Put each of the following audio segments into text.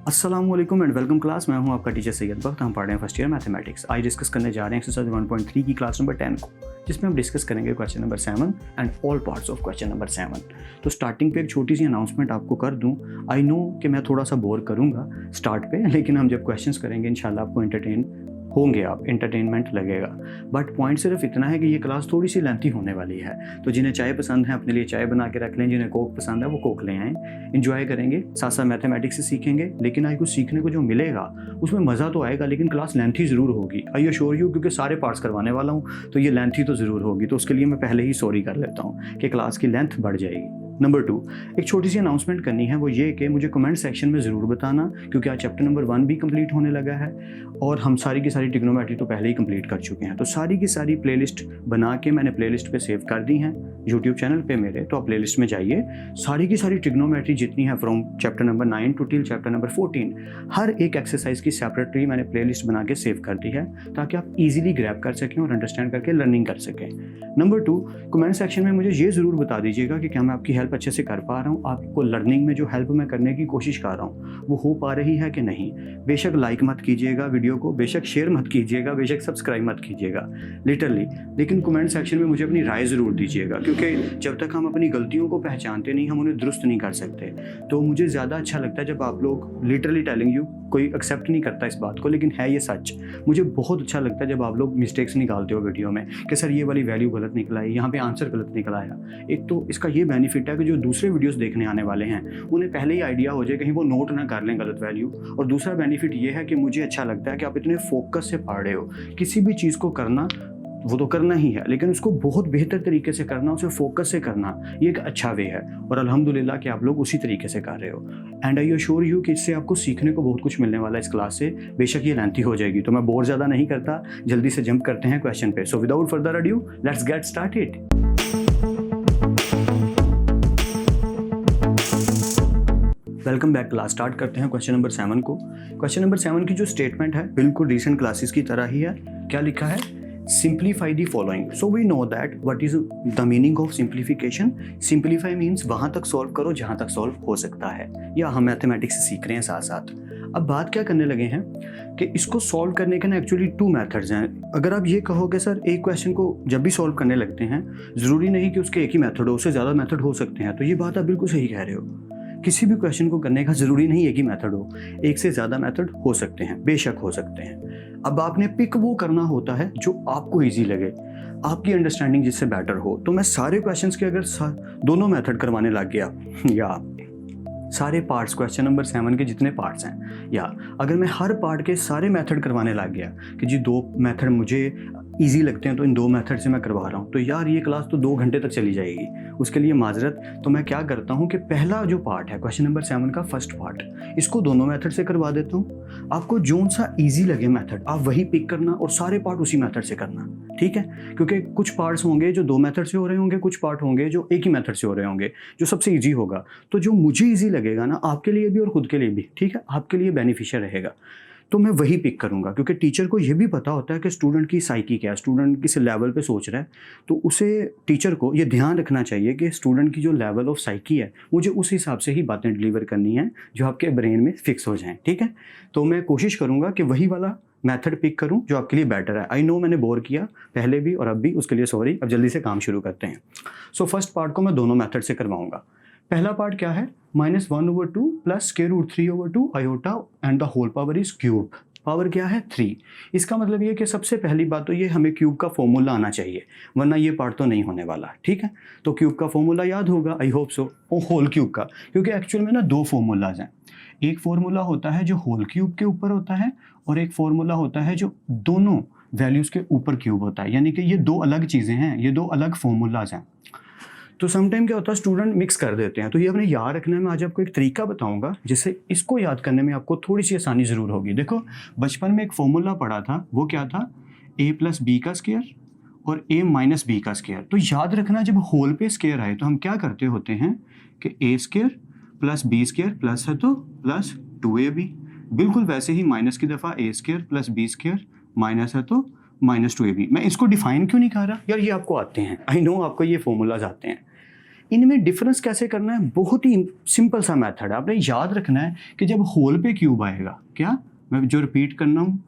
अस्सलाम वालेकुम and welcome class. मैं हूं आपका टीचर सैयद बख्त। हम पढ़ रहे हैं फर्स्ट ईयर मैथमेटिक्स। आज डिस्कस करने जा रहे हैं एक्सरसाइज 1.3 की क्लास नंबर 10 को, जिसमें हम डिस्कस करेंगे question number 7 and all parts of question number 7। तो स्टार्टिंग पे एक छोटी सी अनाउंसमेंट आपको कर दूं। आई नो कि मैं थोड़ा सा बोर करूंगा स्टार्ट पे, लेकिन हम जब क्वेश्चंस करेंगे इंशाल्लाह आपको एंटरटेन होंगे, आप एंटरटेनमेंट लगेगा। बट पॉइंट सिर्फ इतना है कि ये क्लास थोड़ी सी लेंथी होने वाली है, तो जिन्हें चाय पसंद है अपने लिए चाय बना के रख लें, जिन्हें कोक पसंद है वो कोक ले आएँ, इंजॉय करेंगे, साथ साथ मैथमेटिक्स से सीखेंगे। लेकिन आज कुछ सीखने को जो मिलेगा उसमें मज़ा तो आएगा, लेकिन क्लास लेंथी ज़रूर होगी। आई एश्योर यू, क्योंकि सारे पार्ट्स करवाने वाला हूँ तो ये लेंथी तो ज़रूर होगी। तो उसके लिए मैं पहले ही सॉरी कर लेता हूँ कि क्लास की लेंथ बढ़ जाएगी। नंबर 2, एक छोटी सी अनाउंसमेंट करनी है, वो ये कि मुझे कमेंट सेक्शन में ज़रूर बताना, क्योंकि आज चैप्टर नंबर 1 भी कंप्लीट होने लगा है और हम सारी की सारी ट्रिग्नोमेट्री तो पहले ही कंप्लीट कर चुके हैं। तो सारी की सारी प्लेलिस्ट बना के मैंने प्लेलिस्ट पे सेव कर दी हैं यूट्यूब चैनल पे मेरे। तो आप प्लेलिस्ट में जाइए, सारी की सारी ट्रिग्नोमेट्री जितनी है from chapter number 9 to till chapter number 14, हर एक एक्सरसाइज की सेपरेटली मैंने प्लेलिस्ट बना के सेव कर दी है, ताकि आप इजीली ग्रैब कर सकें और अंडरस्टैंड करके लर्निंग कर सकें। नंबर 2, कमेंट सेक्शन में मुझे ये ज़रूर बता दीजिएगा कि क्या मैं आपकी हेल्प अच्छे से कर पा रहा हूँ, आपको लर्निंग में जो हेल्प मैं करने की कोशिश कर रहा हूँ वो हो पा रही है कि नहीं। बेशक लाइक मत कीजिएगा वीडियो को, बेशक शेयर मत कीजिएगा, बेशक सब्सक्राइब मत कीजिएगा लिटरली, लेकिन कमेंट सेक्शन में मुझे अपनी राय ज़रूर दीजिएगा, क्योंकि जब तक हम अपनी गलतियों को पहचानते नहीं हम उन्हें दुरुस्त नहीं कर सकते। तो मुझे ज़्यादा अच्छा लगता है जब आप लोग, लिटरली टेलिंग यू, कोई एक्सेप्ट नहीं करता इस बात को लेकिन है ये सच, मुझे बहुत अच्छा लगता है जब आप लोग मिस्टेक्स निकालते हो वीडियो में कि सर ये वाली वैल्यू गलत निकला है, यहाँ पे आंसर गलत निकला आया। एक तो इसका ये बेनिफिट है कि जो दूसरे वीडियोस देखने आने वाले हैं उन्हें पहले ही आइडिया हो जाए, कहीं वो नोट ना कर लें गलत वैल्यू। और दूसरा बेनिफिट ये है कि मुझे अच्छा लगता है कि आप इतने फोकस से पढ़ रहे हो। किसी भी चीज़ को करना वो तो करना ही है, लेकिन उसको बहुत बेहतर तरीके से करना, उसे फोकस से करना, ये एक अच्छा वे है। और अल्हम्दुलिल्लाह कि आप लोग उसी तरीके से कर रहे हो। एंड आई एश्योर यू कि इससे आपको सीखने को बहुत कुछ मिलने वाला है इस क्लास से। बेशक ये लेंथी हो जाएगी, तो मैं बोर ज़्यादा नहीं करता, जल्दी से जंप करते हैं क्वेश्चन पे। So without further adieu let's get started. Welcome back class. Start करते हैं क्वेश्चन नंबर 7 को। क्वेश्चन नंबर 7 की जो स्टेटमेंट है बिल्कुल रीसेंट क्लासेस की तरह ही है। क्या लिखा है? Simplify the following. So we know that what is the meaning of simplification. Simplify means वहाँ तक सॉल्व करो जहाँ तक सॉल्व हो सकता है, या हम मैथमेटिक्स से सीख रहे हैं साथ साथ। अब बात क्या करने लगे हैं कि इसको सॉल्व करने के ना एक्चुअली 2 मेथड्स हैं। अगर आप ये कहो कि सर एक क्वेश्चन को जब भी सॉल्व करने लगते हैं ज़रूरी नहीं कि उसके एक ही मेथड हो, उससे ज़्यादा मेथड हो सकते हैं, तो ये बात आप बिल्कुल सही कह रहे हो। किसी भी क्वेश्चन को करने का ज़रूरी नहीं एक ही मेथड हो, एक से ज़्यादा मेथड हो सकते हैं, बेशक हो सकते हैं। अब आपने पिक वो करना होता है जो आपको इजी लगे, आपकी अंडरस्टैंडिंग जिससे बेटर हो। तो मैं सारे क्वेश्चंस के अगर दोनों मेथड करवाने लग गया, या सारे पार्ट्स क्वेश्चन नंबर 7 के जितने पार्ट्स हैं, या अगर मैं हर पार्ट के सारे मेथड करवाने लग गया कि जी 2 मेथड मुझे ईजी लगते हैं तो इन 2 मेथड से मैं करवा रहा हूँ, तो यार ये क्लास तो 2 घंटे तक चली जाएगी। उसके लिए माजरत। तो मैं क्या करता हूँ कि पहला जो पार्ट है क्वेश्चन नंबर 7 का फर्स्ट पार्ट, इसको दोनों मेथड से करवा देता हूँ। आपको जो सा ईजी लगे मेथड आप वही पिक करना और सारे पार्ट उसी मेथड से करना, ठीक है? क्योंकि कुछ पार्ट्स होंगे जो 2 मेथड से हो रहे होंगे, कुछ पार्ट होंगे जो एक ही मेथड से हो रहे होंगे, जो सबसे ईजी होगा। तो जो मुझे ईजी लगेगा ना, आपके लिए भी और खुद के लिए भी, ठीक है, आपके लिए बेनिफिशियल रहेगा, तो मैं वही पिक करूंगा। क्योंकि टीचर को ये भी पता होता है कि स्टूडेंट की साइकी क्या है, स्टूडेंट किस लेवल पे सोच रहा है, तो उसे टीचर को ये ध्यान रखना चाहिए कि स्टूडेंट की जो लेवल ऑफ साइकी है मुझे उस हिसाब से ही बातें डिलीवर करनी है जो आपके ब्रेन में फिक्स हो जाएं, ठीक है? तो मैं कोशिश करूंगा कि वही वाला मेथड पिक करूं जो आपके लिए बेटर है। आई नो मैंने बोर किया पहले भी और अब भी, उसके लिए सॉरी। अब जल्दी से काम शुरू करते हैं। सो फर्स्ट पार्ट को मैं दोनों मेथड से करवाऊंगा। पहला पार्ट क्या है? -1/2 plus √3/2 iota and the whole power is cube. Power क्या है? 3। इसका मतलब ये कि सबसे पहली बात तो ये हमें क्यूब का फॉर्मूला आना चाहिए, वरना ये पार्ट तो नहीं होने वाला, ठीक है? तो क्यूब का फॉर्मूला याद होगा, I hope so, whole cube का, क्योंकि एक्चुअल में ना 2 फॉर्मूलाज हैं। एक फॉर्मूला होता है जो होल क्यूब के ऊपर होता है और एक फॉर्मूला होता है जो दोनों वैल्यूज़ के ऊपर क्यूब होता है, यानी कि ये 2 अलग चीज़ें हैं, ये 2 अलग फॉर्मूलाज हैं। तो समटाइम क्या होता है स्टूडेंट मिक्स कर देते हैं, तो ये अपने याद रखने में आज आपको एक तरीका बताऊंगा जिससे इसको याद करने में आपको थोड़ी सी आसानी ज़रूर होगी। देखो बचपन में एक फॉर्मूला पढ़ा था, वो क्या था? a + b का स्क्वायर और a - b का स्क्वायर। तो याद रखना जब होल पे स्क्वायर आए तो हम क्या करते होते हैं कि a² + b² प्लस है तो प्लस 2ab, बिल्कुल वैसे ही माइनस की दफ़ा a² + b² माइनस है तो -2ab। मैं इसको डिफाइन क्यों नहीं कर रहा यार, ये आपको आते हैं, आई नो आपको ये फॉर्मूलाज आते हैं। इनमें डिफरेंस कैसे करना है, बहुत ही सिंपल सा मेथड है। आपने याद रखना है कि जब होल पे क्यूब आएगा, क्या मैं जो रिपीट करना हूँ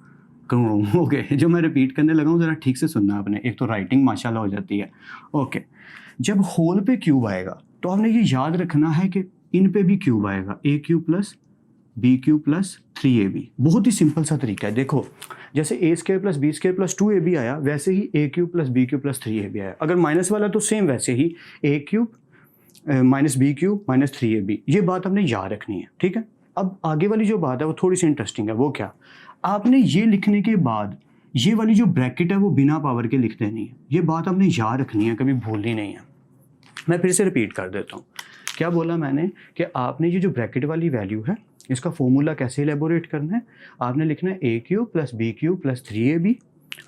करूँ, ओके, जो मैं रिपीट करने लगा हूँ ज़रा ठीक से सुनना आपने, एक तो राइटिंग माशाल्लाह हो जाती है। ओके, जब होल पे क्यूब आएगा तो आपने ये याद रखना है कि इन पे भी क्यूब आएगा, A cube plus B cube plus 3ab। बहुत ही सिंपल सा तरीका है। देखो जैसे A square plus B square plus 2ab आया, वैसे ही A cube plus B cube plus 3ab आया। अगर माइनस वाला तो सेम वैसे ही A cube minus B cube minus 3ab। ये बात आपने याद रखनी है, ठीक है। अब आगे वाली जो बात है वो थोड़ी सी इंटरेस्टिंग है। वो क्या, आपने ये लिखने के बाद ये वाली जो ब्रैकेट है वो बिना पावर के लिख देनी है। ये बात आपने याद रखनी है, कभी भूलनी नहीं है। मैं फिर से रिपीट कर देता हूँ। क्या बोला मैंने कि आपने ये जो ब्रैकेट वाली वैल्यू है इसका फॉर्मूला कैसे इलेबोरेट करना है, आपने लिखना है A cube plus B cube plus 3ab।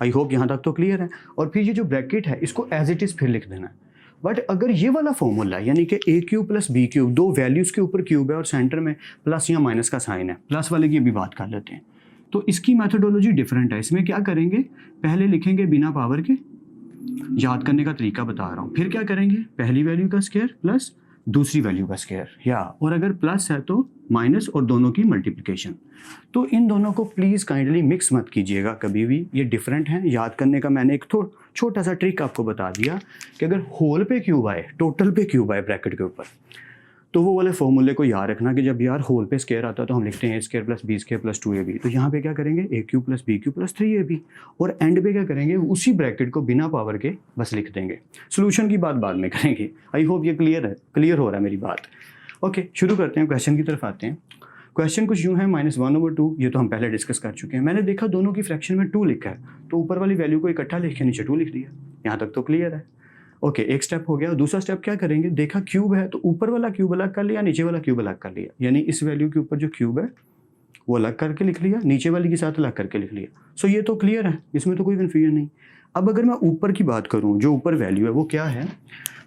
I hope यहाँ तक तो क्लियर है। और फिर ये जो ब्रैकेट है इसको एज इट इज़ फिर लिख देना है। बट अगर ये वाला फॉर्मूला यानी कि ए क्यूब प्लस बी क्यूब, दो वैल्यूज़ के ऊपर क्यूब है और सेंटर में प्लस या माइनस का साइन है, प्लस वाले की अभी बात कर लेते हैं, तो इसकी मैथडोलॉजी डिफरेंट है। इसमें क्या करेंगे, पहले लिखेंगे बिना पावर के, याद करने का तरीका बता रहा हूँ। फिर क्या करेंगे, पहली वैल्यू का स्क्वायर प्लस दूसरी वैल्यू का स्क्वायर, या और अगर प्लस है तो माइनस और दोनों की मल्टीप्लिकेशन। तो इन दोनों को प्लीज़ काइंडली मिक्स मत कीजिएगा कभी भी, ये डिफरेंट हैं। याद करने का मैंने एक छोटा सा ट्रिक आपको बता दिया कि अगर होल पे क्यूब आए, टोटल पे क्यूब आए ब्रैकेट के ऊपर, तो वो वाले फॉर्मूले को याद रखना कि जब यार होल पे स्क्वायर आता है तो हम लिखते हैं A square plus B square plus 2ab। तो यहाँ पे क्या करेंगे, A cube plus B cube plus 3ab, और एंड पे क्या करेंगे, उसी ब्रैकेट को बिना पावर के बस लिख देंगे। सोल्यूशन की बात बाद में करेंगे। आई होप ये क्लियर हो रहा है मेरी बात। ओके, शुरू करते हैं, क्वेश्चन की तरफ आते हैं। क्वेश्चन कुछ यूँ है, -1/2, ये तो हम पहले डिस्कस कर चुके हैं। मैंने देखा दोनों की फ्रैक्शन में 2 लिखा है, तो ऊपर वाली वैल्यू को इकट्ठा लिख के नीचे 2 लिख दिया। यहाँ तक तो क्लियर है। ओके, एक स्टेप हो गया। दूसरा स्टेप क्या करेंगे, देखा क्यूब है तो ऊपर वाला क्यूब अलग कर लिया, नीचे वाला क्यूब अलग कर लिया, यानी इस वैल्यू के ऊपर जो क्यूब है वो अलग करके लिख लिया, नीचे वाली के साथ अलग करके लिख लिया। सो ये तो क्लियर है, इसमें तो कोई कन्फ्यूजन नहीं। अब अगर मैं ऊपर की बात करूँ, जो ऊपर वैल्यू है वो क्या है,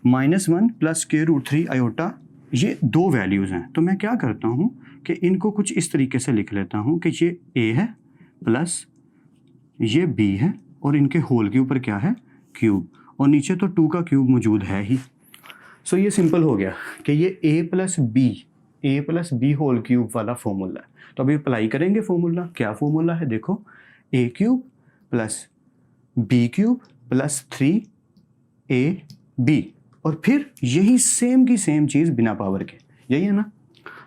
-1 प्लस स्क्वायर रूट 3 आयोटा। ये 2 वैल्यूज़ हैं, तो मैं क्या करता हूँ कि इनको कुछ इस तरीके से लिख लेता हूँ कि ये a है प्लस ये b है, और इनके होल के ऊपर क्या है, क्यूब, और नीचे तो 2 का क्यूब मौजूद है ही। सो ये सिंपल हो गया कि ये a plus B whole cube वाला फॉर्मूला है। तो अभी अप्लाई करेंगे फॉर्मूला। क्या फॉर्मूला है, देखो, a cube plus B cube plus 3ab, और फिर यही सेम की सेम चीज़ बिना पावर के, यही है ना।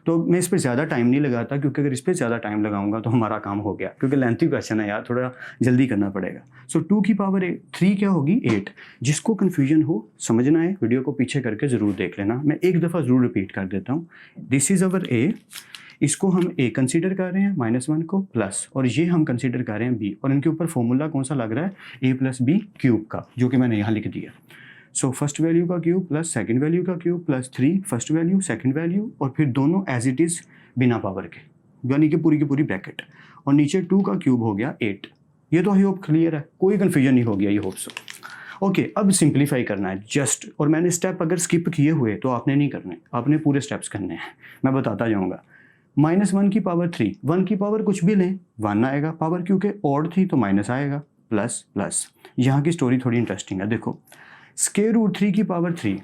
तो मैं इस पर ज़्यादा टाइम नहीं लगाता, क्योंकि अगर इस पर ज़्यादा टाइम लगाऊंगा तो हमारा काम हो गया, क्योंकि लेंथी क्वेश्चन है यार, थोड़ा जल्दी करना पड़ेगा। सो 2 की पावर 3 क्या होगी, 8। जिसको कन्फ्यूजन हो, समझना है, वीडियो को पीछे करके ज़रूर देख लेना। मैं एक दफ़ा ज़रूर रिपीट कर देता हूँ। दिस इज़ अवर a, इसको हम a कंसीडर कर रहे हैं, -1 को प्लस, और ये हम कंसीडर कर रहे हैं b, और इनके ऊपर फॉर्मूला कौन सा लग रहा है, a प्लस बी क्यूब का, जो कि मैंने यहाँ लिख दिया। सो फर्स्ट वैल्यू का क्यूब प्लस सेकंड वैल्यू का cube plus 3 first value second value, और फिर दोनों एज इट इज़ बिना पावर के, यानी कि पूरी की पूरी ब्रैकेट, और नीचे 2 का क्यूब हो गया 8। ये तो आई होप क्लियर है, कोई कन्फ्यूजन नहीं हो गया, आई होप सो। ओके, अब सिंप्लीफाई करना है जस्ट, और मैंने स्टेप अगर स्किप किए हुए तो आपने नहीं करने, आपने पूरे स्टेप्स करने हैं, मैं बताता जाऊँगा। -1 की पावर 3, 1 की पावर कुछ भी लें 1 आएगा, पावर क्योंकि ऑड थी तो माइनस आएगा, प्लस प्लस। यहाँ की स्टोरी थोड़ी इंटरेस्टिंग है, देखो, स्क्वायर रूट 3 की पावर 3,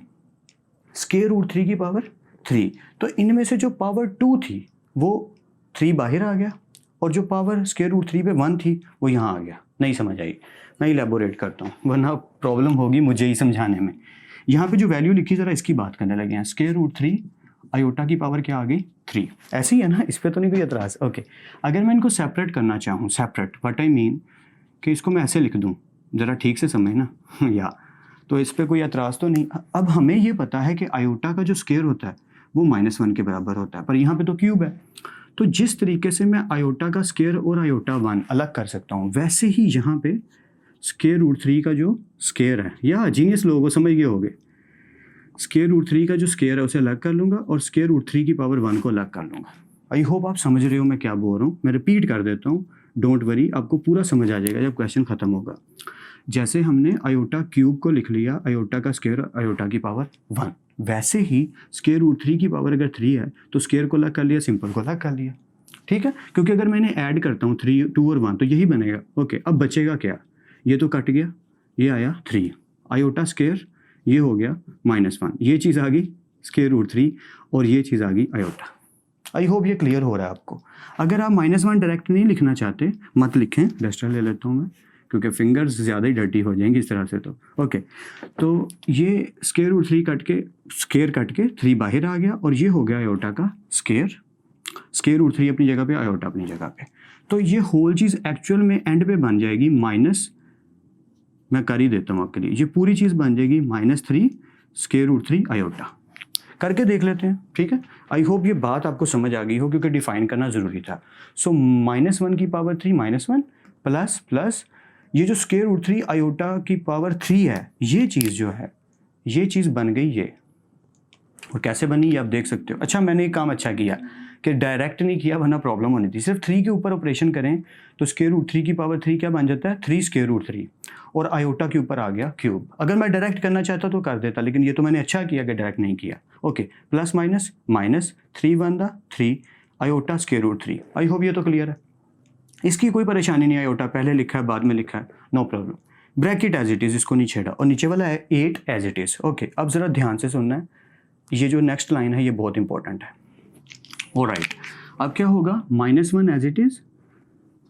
स्क्वायर रूट 3 की पावर 3, तो इनमें से जो पावर 2 थी वो 3 बाहर आ गया, और जो पावर स्क्वायर रूट 3 पे 1 थी वो यहाँ आ गया। नहीं समझ आई, मैं इलेबोरेट करता हूँ, वरना प्रॉब्लम होगी मुझे ही समझाने में। यहाँ पे जो वैल्यू लिखी, ज़रा इसकी बात करने लगे हैं। स्क्वायर रूट 3 आयोटा की पावर क्या आ गई, 3, ऐसे ही है ना, इस पर तो नहीं कोई एतराज़। ओके, अगर मैं इनको सेपरेट करना चाहूँ, सेपरेट व्हाट आई मीन, कि इसको मैं ऐसे लिख दूँ, ज़रा ठीक से समझना या, तो इस पर कोई एतराज़ तो नहीं। अब हमें ये पता है कि आयोटा का जो स्क्वायर होता है वो -1 के बराबर होता है, पर यहाँ पे तो क्यूब है। तो जिस तरीके से मैं आयोटा का स्क्वायर और आयोटा 1 अलग कर सकता हूँ, वैसे ही यहाँ पे स्क्वायर रूट 3 का जो स्क्वायर है, या जीनियस लोगों समझ गए होंगे, स्क्वायर रूट 3 का जो स्क्वायर है उसे अलग कर लूँगा, और स्क्वायर रूट 3 की पावर 1 को अलग कर लूँगा। आई होप आप समझ रहे हो मैं क्या बोल रहा हूँ। मैं रिपीट कर देता हूँ, डोंट वरी, आपको पूरा समझ आ जाएगा जब क्वेश्चन ख़त्म होगा। जैसे हमने आयोटा क्यूब को लिख लिया, आयोटा का स्क्वायर आयोटा की पावर 1, वैसे ही स्क्वायर रूट 3 की पावर अगर 3 है तो स्क्वायर को अलग कर लिया, सिंपल को अलग कर लिया, ठीक है। क्योंकि अगर मैंने ऐड करता हूँ 3, 2 और 1 तो यही बनेगा। ओके, अब बचेगा क्या, ये तो कट गया, ये आया 3, आयोटा स्क्वायर ये हो गया -1, ये चीज़ आ गई √3 और ये चीज़ आ गई आयोटा। आई होप ये क्लियर हो रहा है आपको। अगर आप -1 डायरेक्ट नहीं लिखना चाहते मत लिखें, डस्टर ले लेता हूँ मैं क्योंकि फिंगर्स ज़्यादा ही डर्टी हो जाएंगी इस तरह से। तो ओके, तो ये √3 कट के स्केयर कट के 3 बाहर आ गया और ये हो गया आयोटा का स्केयर √3 अपनी जगह पे, आयोटा अपनी जगह पे। तो ये होल चीज़ एक्चुअल में एंड पे बन जाएगी माइनस, मैं कर ही देता हूँ आपके लिए, ये पूरी चीज़ बन जाएगी -3 √3 आयोटा। करके देख लेते हैं, ठीक है। आई होप ये बात आपको समझ आ गई हो क्योंकि डिफाइन करना ज़रूरी था। सो -1 की पावर 3 -1 प्लस ये जो √3 आयोटा की पावर 3 है, ये चीज़ जो है ये चीज़ बन गई ये। और कैसे बनी ये आप देख सकते हो। अच्छा, मैंने एक काम अच्छा किया कि डायरेक्ट नहीं किया वरना प्रॉब्लम होनी थी। सिर्फ 3 के ऊपर ऑपरेशन करें तो √3 की पावर 3 क्या बन जाता है 3 √3 और आयोटा के ऊपर आ गया क्यूब। अगर मैं डायरेक्ट करना चाहता तो कर देता, लेकिन ये तो मैंने अच्छा किया कि डायरेक्ट नहीं किया। Okay, plus minus minus 3 1 3 iota √3। आई होप ये तो क्लियर है, इसकी कोई परेशानी नहीं। आयोटा पहले लिखा है बाद में लिखा है, no problem. Bracket as it is, इसको नहीं छेड़ा, और नीचे वाला है 8 एज इट इज़। ओके, अब ज़रा ध्यान से सुनना है, ये जो नेक्स्ट लाइन है ये बहुत इंपॉर्टेंट है। ऑलराइट, अब क्या होगा -1 as it is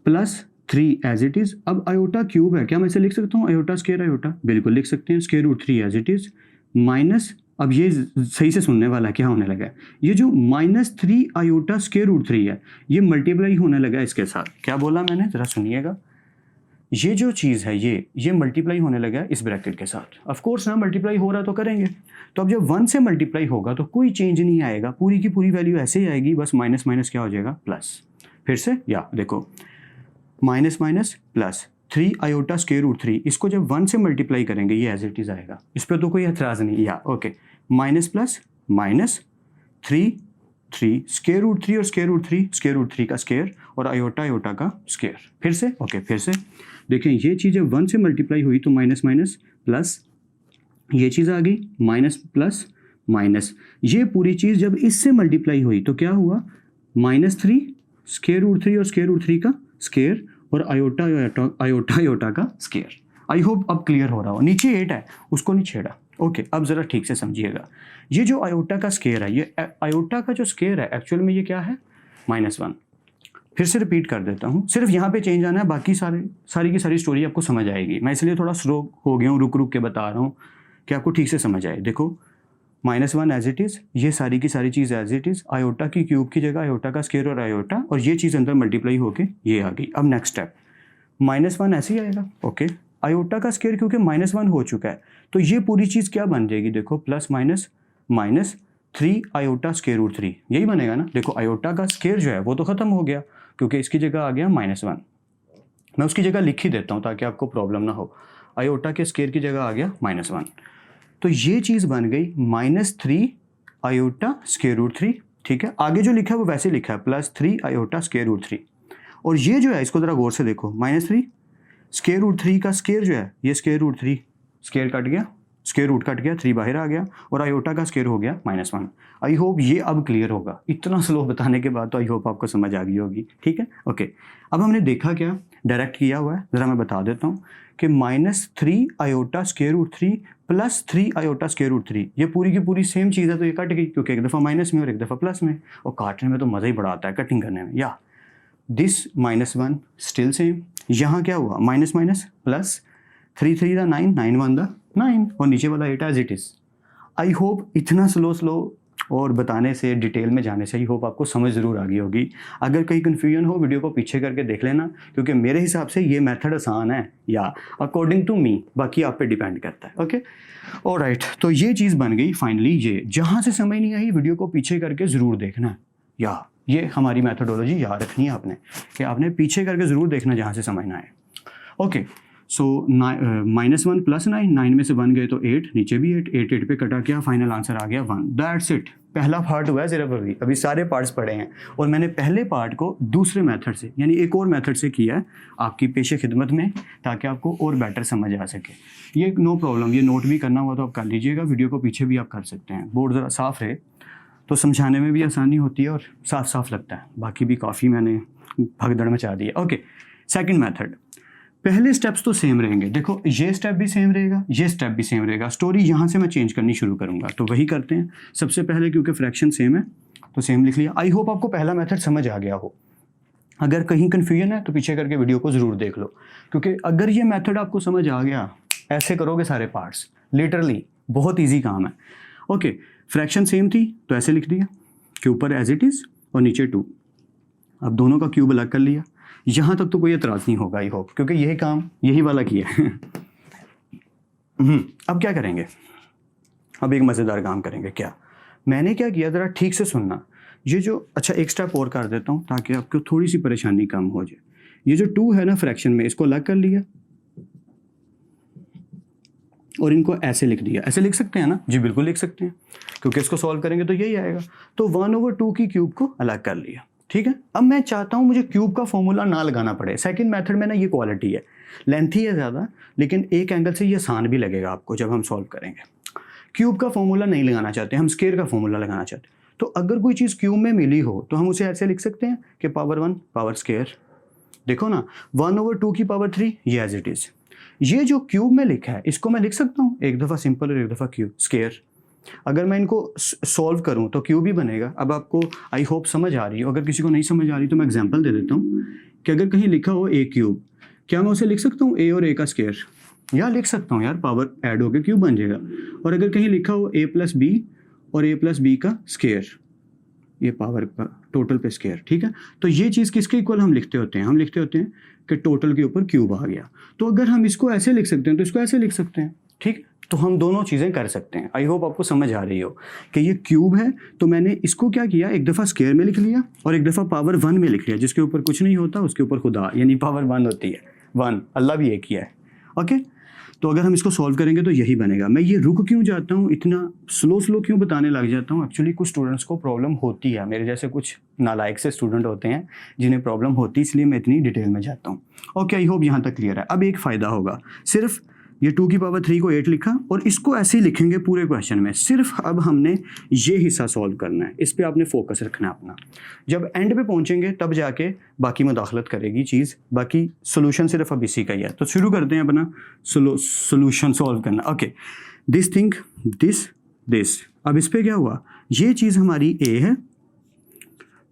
plus 3 as it is. अब आयोटा क्यूब है, क्या मैं इसे लिख सकता हूँ आयोटा स्केयर आयोटा? बिल्कुल लिख सकते हैं, √3 एज इट इज़ माइनस, अब ये सही से सुनने वाला क्या होने लगा है, ये जो -3 आयोटा √3 है ये मल्टीप्लाई होने लगा है इसके साथ। क्या बोला मैंने, ज़रा सुनिएगा। ये जो चीज़ है ये मल्टीप्लाई होने लगा है इस ब्रैकेट के साथ। ऑफ कोर्स ना, मल्टीप्लाई हो रहा तो करेंगे। तो अब जब 1 से मल्टीप्लाई होगा तो कोई चेंज नहीं आएगा, पूरी की पूरी वैल्यू ऐसे ही आएगी, बस माइनस माइनस क्या हो जाएगा प्लस। फिर से या देखो, माइनस माइनस प्लस 3 आयोटा √3, इसको जब 1 से मल्टीप्लाई करेंगे ये एज इट इज़ आएगा, इस पर तो कोई एतराज़ नहीं। या ओके, माइनस प्लस माइनस 3 √3 और √3 का स्केयर और आयोटा का स्केयर। फिर से ओके, फिर से देखें, ये चीज़ जब 1 से मल्टीप्लाई हुई तो माइनस माइनस प्लस, ये चीज़ आ गई माइनस प्लस माइनस, ये पूरी चीज़ जब इससे मल्टीप्लाई हुई तो क्या हुआ -3 √3 और √3 का स्केयर और आयोटा का स्केयर। आई होप अब क्लियर हो रहा हो। नीचे 8 है, उसको नहीं छेड़ा। ओके, अब ज़रा ठीक से समझिएगा, ये जो आयोटा का स्केयर है, ये आयोटा का जो स्केयर है एक्चुअल में ये क्या है -1। फिर से रिपीट कर देता हूँ, सिर्फ यहाँ पे चेंज आना है, बाकी सारी की सारी स्टोरी आपको समझ आएगी। मैं इसलिए थोड़ा स्लो हो गया हूँ, रुक के बता रहा हूँ कि आपको ठीक से समझ आए। देखो, -1 एज इट इज़, ये सारी की सारी चीज़ एज इट इज़, आयोटा की क्यूब की जगह आयोटा का स्केयर और आयोटा, और ये चीज़ अंदर मल्टीप्लाई होके ये आ गई। अब नेक्स्ट स्टेप, -1 ऐसे ही आएगा। ओके, आयोटा का स्केयर क्योंकि -1 हो चुका है तो ये पूरी चीज़ क्या बन जाएगी, देखो प्लस माइनस माइनस 3 आयोटा √3, यही बनेगा ना। देखो, आयोटा का स्केयर जो है वो तो ख़त्म हो गया क्योंकि इसकी जगह आ गया -1। मैं उसकी जगह लिख ही देता हूँ ताकि आपको प्रॉब्लम ना हो। आयोटा के स्केयर की जगह आ गया -1, तो ये चीज़ बन गई -3 आयोटा √3। ठीक है, आगे जो लिखा है वो वैसे लिखा है, +3 आयोटा √3। और ये जो है इसको ज़रा गौर से देखो, -3 √3 का स्केयर जो है, ये √3 स्केयर कट गया, स्केयर रूट कट गया, 3 बाहर आ गया, और आयोटा का स्केयर हो गया -1। आई होप ये अब क्लियर होगा। इतना स्लो बताने के बाद तो आई होप आपको समझ आ गई होगी। ठीक है, ओके। अब हमने देखा क्या, डायरेक्ट किया हुआ है, ज़रा मैं बता देता हूँ कि -3 आयोटा √3 प्लस 3 आयोटा √3, ये पूरी की पूरी सेम चीज़ है, तो ये कट गई क्योंकि एक दफ़ा माइनस में और एक दफ़ा प्लस में, और काटने में तो मज़ा ही बड़ा आता है कटिंग करने में। या दिस -1 स्टिल सेम, यहाँ क्या हुआ, माइनस माइनस प्लस 3 3 दा 9, 9 1 दा 9, और नीचे वाला 8 as it is. I hope इतना स्लो और बताने से, डिटेल में जाने से, आई होप आपको समझ ज़रूर आ गई होगी। अगर कहीं कन्फ्यूजन हो वीडियो को पीछे करके देख लेना, क्योंकि मेरे हिसाब से ये मेथड आसान है, या अकॉर्डिंग टू मी, बाकी आप पे डिपेंड करता है। ओके, ऑलराइट, तो ये चीज़ बन गई फाइनली। ये जहाँ से समझ नहीं आई वीडियो को पीछे करके ज़रूर देखना है, या ये हमारी मैथडोलॉजी याद रखनी है आपने, कि आपने पीछे करके ज़रूर देखना जहाँ से समझना है। ओके, सो -1 प्लस 9, 9 में से 1 गए तो 8, नीचे भी 8, 8 पे कटा, क्या फाइनल आंसर आ गया 1। That's it. पहला पार्ट हुआ है सिर्फ, अभी सारे पार्ट्स पढ़े हैं, और मैंने पहले पार्ट को दूसरे मेथड से, यानी एक और मेथड से किया है आपकी पेशे खिदमत में, ताकि आपको और बेटर समझ आ सके। ये नो प्रॉब्लम, ये नोट भी करना हुआ तो आप कर लीजिएगा, वीडियो को पीछे भी आप कर सकते हैं। बोर्ड ज़रा साफ़ रहे तो समझाने में भी आसानी होती है और साफ लगता है। बाकी भी काफ़ी मैंने भगदड़ मचा दी है। ओके, सेकंड मेथड, पहले स्टेप्स तो सेम रहेंगे, देखो ये स्टेप भी सेम रहेगा, ये स्टेप भी सेम रहेगा, स्टोरी यहाँ से मैं चेंज करनी शुरू करूँगा। तो वही करते हैं सबसे पहले, क्योंकि फ्रैक्शन सेम है तो सेम लिख लिया। आई होप आपको पहला मेथड समझ आ गया हो। अगर कहीं कन्फ्यूजन है तो पीछे करके वीडियो को ज़रूर देख लो, क्योंकि अगर ये मेथड आपको समझ आ गया, ऐसे करोगे सारे पार्ट्स, लिटरली बहुत ईजी काम है। ओके, फ्रैक्शन सेम थी तो ऐसे लिख दिया कि ऊपर एज इट इज़ और नीचे 2। अब दोनों का क्यूब अलग कर लिया। यहाँ तक तो कोई एतराज़ नहीं होगा आई होप, क्योंकि यही काम यही वाला किया है। अब क्या करेंगे, अब एक मज़ेदार काम करेंगे। क्या मैंने क्या किया, ज़रा ठीक से सुनना। ये जो, अच्छा एक स्टेप और कर देता हूँ ताकि आपको थोड़ी सी परेशानी कम हो जाए। ये जो 2 है ना फ्रैक्शन में, इसको अलग कर लिया और इनको ऐसे लिख दिया। ऐसे लिख सकते हैं ना जी, बिल्कुल लिख सकते हैं, क्योंकि इसको सॉल्व करेंगे तो यही आएगा। तो 1/2 की क्यूब को अलग कर लिया, ठीक है। अब मैं चाहता हूँ मुझे क्यूब का फॉर्मूला ना लगाना पड़े। सेकंड मेथड में ना ये क्वालिटी है, लेंथी है ज़्यादा, लेकिन एक एंगल से ये आसान भी लगेगा आपको जब हम सॉल्व करेंगे। क्यूब का फॉर्मूला नहीं लगाना चाहते, हम स्क्वायर का फॉर्मूला लगाना चाहते हैं। तो अगर कोई चीज़ क्यूब में मिली हो तो हम उसे ऐसे लिख सकते हैं कि पावर 1 पावर स्क्वायर। देखो ना 1/2 की पावर 3, ये एज इट इज़। ये जो क्यूब में लिखा है इसको मैं लिख सकता हूँ एक दफ़ा सिंपल और एक दफ़ा क्यूब स्क्वायर। अगर मैं इनको सॉल्व करूँ तो क्यूब ही बनेगा। अब आपको आई होप समझ आ रही हो। अगर किसी को नहीं समझ आ रही तो मैं एग्जांपल दे देता हूँ कि अगर कहीं लिखा हो a क्यूब, क्या मैं उसे लिख सकता हूँ a और a का स्क्वायर? या लिख सकता हूँ यार, पावर ऐड होकर क्यूब बन जाएगा। और अगर कहीं लिखा हो a + b और a + b का स्क्वायर, ये पावर का टोटल पे स्क्वायर, ठीक है। तो ये चीज़ किसके इक्वल हम लिखते होते हैं? हम लिखते होते हैं कि टोटल के ऊपर क्यूब आ गया। तो अगर हम इसको ऐसे लिख सकते हैं तो इसको ऐसे लिख सकते हैं, ठीक। तो हम दोनों चीज़ें कर सकते हैं। आई होप आपको समझ आ रही हो कि ये क्यूब है तो मैंने इसको क्या किया, एक दफ़ा स्क्वायर में लिख लिया और एक दफ़ा पावर 1 में लिख लिया। जिसके ऊपर कुछ नहीं होता उसके ऊपर खुदा, यानी पावर 1 होती है, 1 अल्लाह भी एक ही है। ओके, तो अगर हम इसको सॉल्व करेंगे तो यही बनेगा। मैं ये रुक क्यों जाता हूँ, इतना स्लो क्यों बताने लग जाता हूँ? एक्चुअली कुछ स्टूडेंट्स को प्रॉब्लम होती है, मेरे जैसे कुछ नालायक से स्टूडेंट होते हैं जिन्हें प्रॉब्लम होती है, इसलिए मैं इतनी डिटेल में जाता हूँ। ओके, आई होप यहाँ तक क्लियर है। अब एक फ़ायदा होगा, सिर्फ ये 2 की पावर 3 को 8 लिखा और इसको ऐसे ही लिखेंगे पूरे क्वेश्चन में। सिर्फ अब हमने ये हिस्सा सॉल्व करना है, इस पर आपने फोकस रखना है अपना। जब एंड पे पहुंचेंगे तब जाके बाकी मुदाखलत करेगी चीज़, बाकी सोल्यूशन सिर्फ अब इसी का ही है। तो शुरू करते हैं अपना सोल्यूशन सॉल्व करना। Okay, this thing this. अब इस पर क्या हुआ, ये चीज़ हमारी a है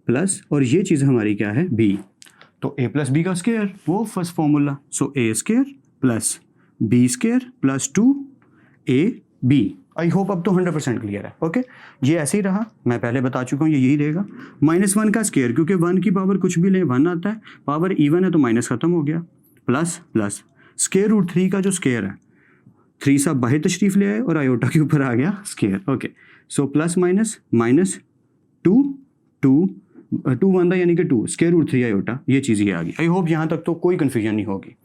प्लस और ये चीज़ हमारी क्या है b। तो a + b का स्क्वायर, वो first formula. So a² plus b² plus 2ab। I hope अब तो 100% क्लियर है। ओके, ये ऐसे ही रहा, मैं पहले बता चुका हूँ, ये यही रहेगा। -1 का स्क्वायर, क्योंकि 1 की पावर कुछ भी ले 1 आता है, पावर इवन है तो माइनस खत्म हो गया, प्लस √3 का जो स्क्वायर है, 3 साहब बाहर तशरीफ ले आए और आयोटा के ऊपर आ गया square. Okay, so plus minus 2 1 यानी कि 2 √3 आयोटा, ये चीज़ ये आ गई। आई होप यहाँ तक तो कोई कन्फ्यूजन नहीं होगी,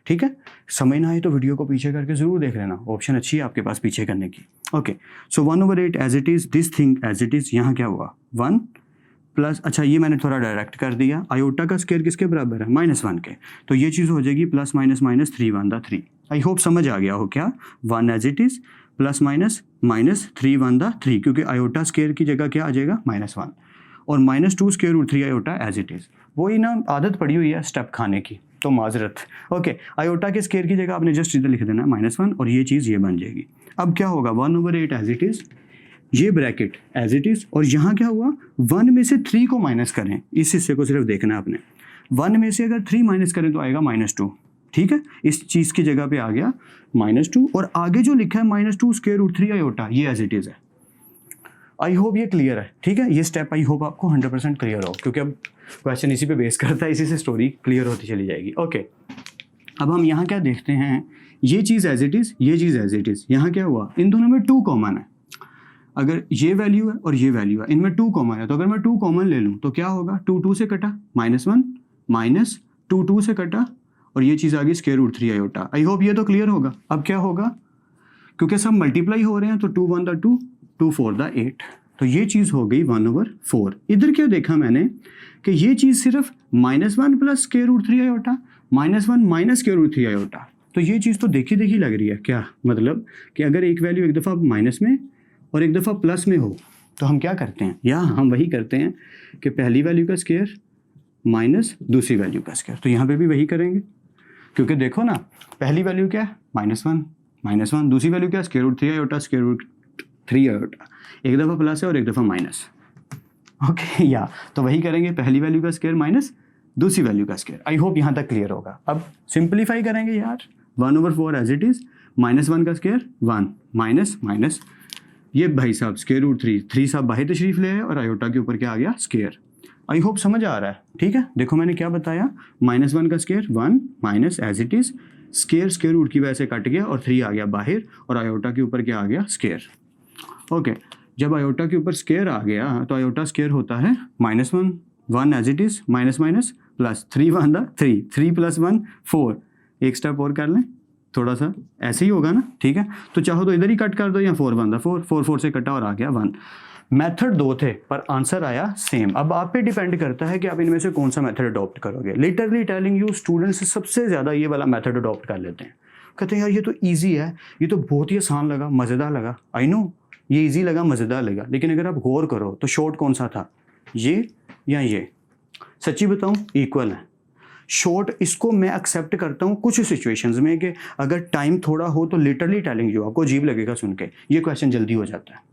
ठीक है। समझ ना आए तो वीडियो को पीछे करके ज़रूर देख लेना, ऑप्शन अच्छी है आपके पास पीछे करने की। Okay, so 1/8 as it is, this thing as it is. यहाँ क्या हुआ 1 प्लस, अच्छा ये मैंने थोड़ा डायरेक्ट कर दिया, आयोटा का स्क्वायर किसके बराबर है, -1 के। तो ये चीज़ हो जाएगी प्लस माइनस 3 1 3। आई होप समझ आ गया हो क्या, 1 as it is plus minus 3 1 3, क्योंकि आयोटा स्क्वायर की जगह क्या आ जाएगा -1 और -2 √3 आयोटा एज इट इज़। वही ना आदत पड़ी हुई है स्टेप खाने की, तो माजरत। ओके, आयोटा के स्क्वायर की जगह आपने जस्ट इधर लिख देना है -1 और ये चीज़ ये बन जाएगी। अब क्या होगा 1/8 एज इट इज़, ये ब्रैकेट एज इट इज़, और यहाँ क्या हुआ 1 में से 3 को माइनस करें, इस हिस्से को सिर्फ देखना है आपने। 1 में से अगर 3 माइनस करें तो आएगा -2, ठीक है। इस चीज़ की जगह पे आ गया -2 और आगे जो लिखा है -2 √3 आयोटा, ये एज इट इज़ है। आई होप ये क्लियर है, ठीक है। ये स्टेप आई होप आपको 100% क्लियर हो, क्योंकि अब क्वेश्चन इसी पे बेस करता है, इसी से स्टोरी क्लियर होती चली जाएगी। ओके, अब हम यहाँ क्या देखते हैं, ये चीज़ एज इट इज़, ये चीज़ एज इट इज़। यहाँ क्या हुआ, इन दोनों में 2 कॉमन है। अगर ये वैल्यू है और ये वैल्यू है, इनमें 2 कॉमन है, तो अगर मैं 2 कॉमन ले लूँ तो क्या होगा, 2 से कटा -1 माइनस 2 से कटा और ये चीज़ आ गई √3 आयोटा। आई होप ये तो क्लियर होगा। अब क्या होगा, क्योंकि सब मल्टीप्लाई हो रहे हैं तो 2 1 2 2 4 8, तो ये चीज़ हो गई 1/4। इधर क्या देखा मैंने कि ये चीज़ सिर्फ -1 प्लस √3 आयोटा, -1 माइनस √3 आयोटा, तो ये चीज़ तो देखी लग रही है। क्या मतलब कि अगर एक वैल्यू एक दफ़ा माइनस में और एक दफ़ा प्लस में हो तो हम क्या करते हैं, या हम वही करते हैं कि पहली वैल्यू का स्क्वायर माइनस दूसरी वैल्यू का स्क्वायर, तो यहाँ पे भी वही करेंगे। क्योंकि देखो ना पहली वैल्यू क्या है -1, दूसरी वैल्यू क्या है √3 आयोटा, √3 आयोटा, एक दफ़ा प्लस है और एक दफ़ा माइनस। ओके या तो वही करेंगे, पहली वैल्यू का स्क्वायर माइनस दूसरी वैल्यू का स्क्वायर। आई होप यहाँ तक क्लियर होगा। अब सिंप्लीफाई करेंगे यार, 1/4 एज इट इज़, -1 का स्क्वायर 1 माइनस माइनस ये भाई साहब √3 साहब बाहर तशरीफ ले आए और आयोटा के ऊपर क्या आ गया स्क्वायर। आई होप समझ आ रहा है, ठीक है। देखो मैंने क्या बताया, -1 का square 1 minus as it is, square root की वजह से कट गया और 3 आ गया बाहर और आयोटा के ऊपर क्या आ गया स्क्वायर। ओके जब आयोटा के ऊपर स्क्वायर आ गया तो आयोटा स्क्वायर होता है -1 1 as it is, minus minus plus, 3 1 3 3 + 1 4, एक स्टेप और कर लें, थोड़ा सा ऐसे ही होगा ना, ठीक है। तो चाहो तो इधर ही कट कर दो या 4 1 4 4 4 से कटा और आ गया 1। मेथड 2 थे पर आंसर आया सेम। अब आप पे डिपेंड करता है कि आप इनमें से कौन सा मेथड अडॉप्ट करोगे। लिटरली टेलिंग यू, स्टूडेंट्स सबसे ज़्यादा ये वाला मेथड अडॉप्ट कर लेते हैं, कहते हैं यार ये तो ईजी है, ये तो बहुत ही आसान लगा, मज़ेदार लगा। आई नो ये ईजी लगा, मज़ेदार लगा, लेकिन अगर आप गौर करो तो शॉर्ट कौन सा था, ये या ये? सच्ची बताऊं इक्वल है। शॉर्ट इसको मैं एक्सेप्ट करता हूँ कुछ सिचुएशंस में कि अगर टाइम थोड़ा हो तो लिटरली टेलिंग यू, आपको अजीब लगेगा सुन के, ये क्वेश्चन जल्दी हो जाता है।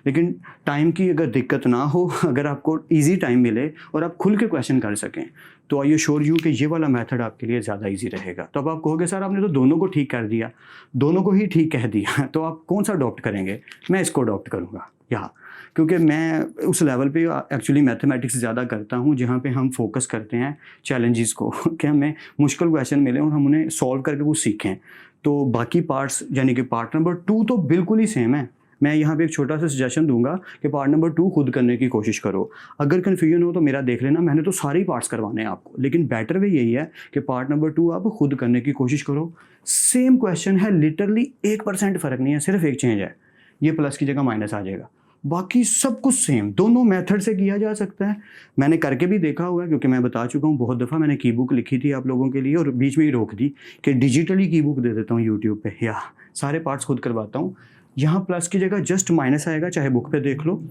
लेकिन टाइम की अगर दिक्कत ना हो, अगर आपको इजी टाइम मिले और आप खुल के क्वेश्चन कर सकें, तो आई श्योर यू कि ये वाला मेथड आपके लिए ज़्यादा इजी रहेगा। तो अब आप कहोगे सर आपने तो दोनों को ठीक कर दिया, दोनों को ही ठीक कह दिया, तो आप कौन सा अडॉप्ट करेंगे? मैं इसको अडॉप्ट करूँगा यहाँ, क्योंकि मैं उस लेवल पे एक्चुअली मैथमेटिक्स ज़्यादा करता हूँ जहाँ पे हम फोकस करते हैं चैलेंजेस को कि हमें मुश्किल क्वेश्चन मिले और हम उन्हें सॉल्व करके वो सीखें। तो बाकी पार्ट्स यानी कि पार्ट नंबर 2 तो बिल्कुल ही सेम है। मैं यहाँ पे एक छोटा सा सजेशन दूंगा कि पार्ट नंबर 2 खुद करने की कोशिश करो। अगर कन्फ्यूजन हो तो मेरा देख लेना, मैंने तो सारे पार्ट्स करवाने हैं आपको, लेकिन बेटर वे यही है कि पार्ट नंबर 2 आप खुद करने की कोशिश करो। सेम क्वेश्चन है, लिटरली 1% फ़र्क नहीं है, सिर्फ एक चेंज है, ये प्लस की जगह माइनस आ जाएगा, बाकी सब कुछ सेम। दोनों मेथड से किया जा सकता है, मैंने करके भी देखा हुआ है, क्योंकि मैं बता चुका हूँ बहुत दफ़ा। मैंने की बुक लिखी थी आप लोगों के लिए और बीच में ही रोक दी कि डिजिटली की बुक दे देता हूँ यूट्यूब पे, या सारे पार्ट्स खुद करवाता हूँ। यहाँ प्लस की जगह जस्ट माइनस आएगा, चाहे बुक पे देख लो,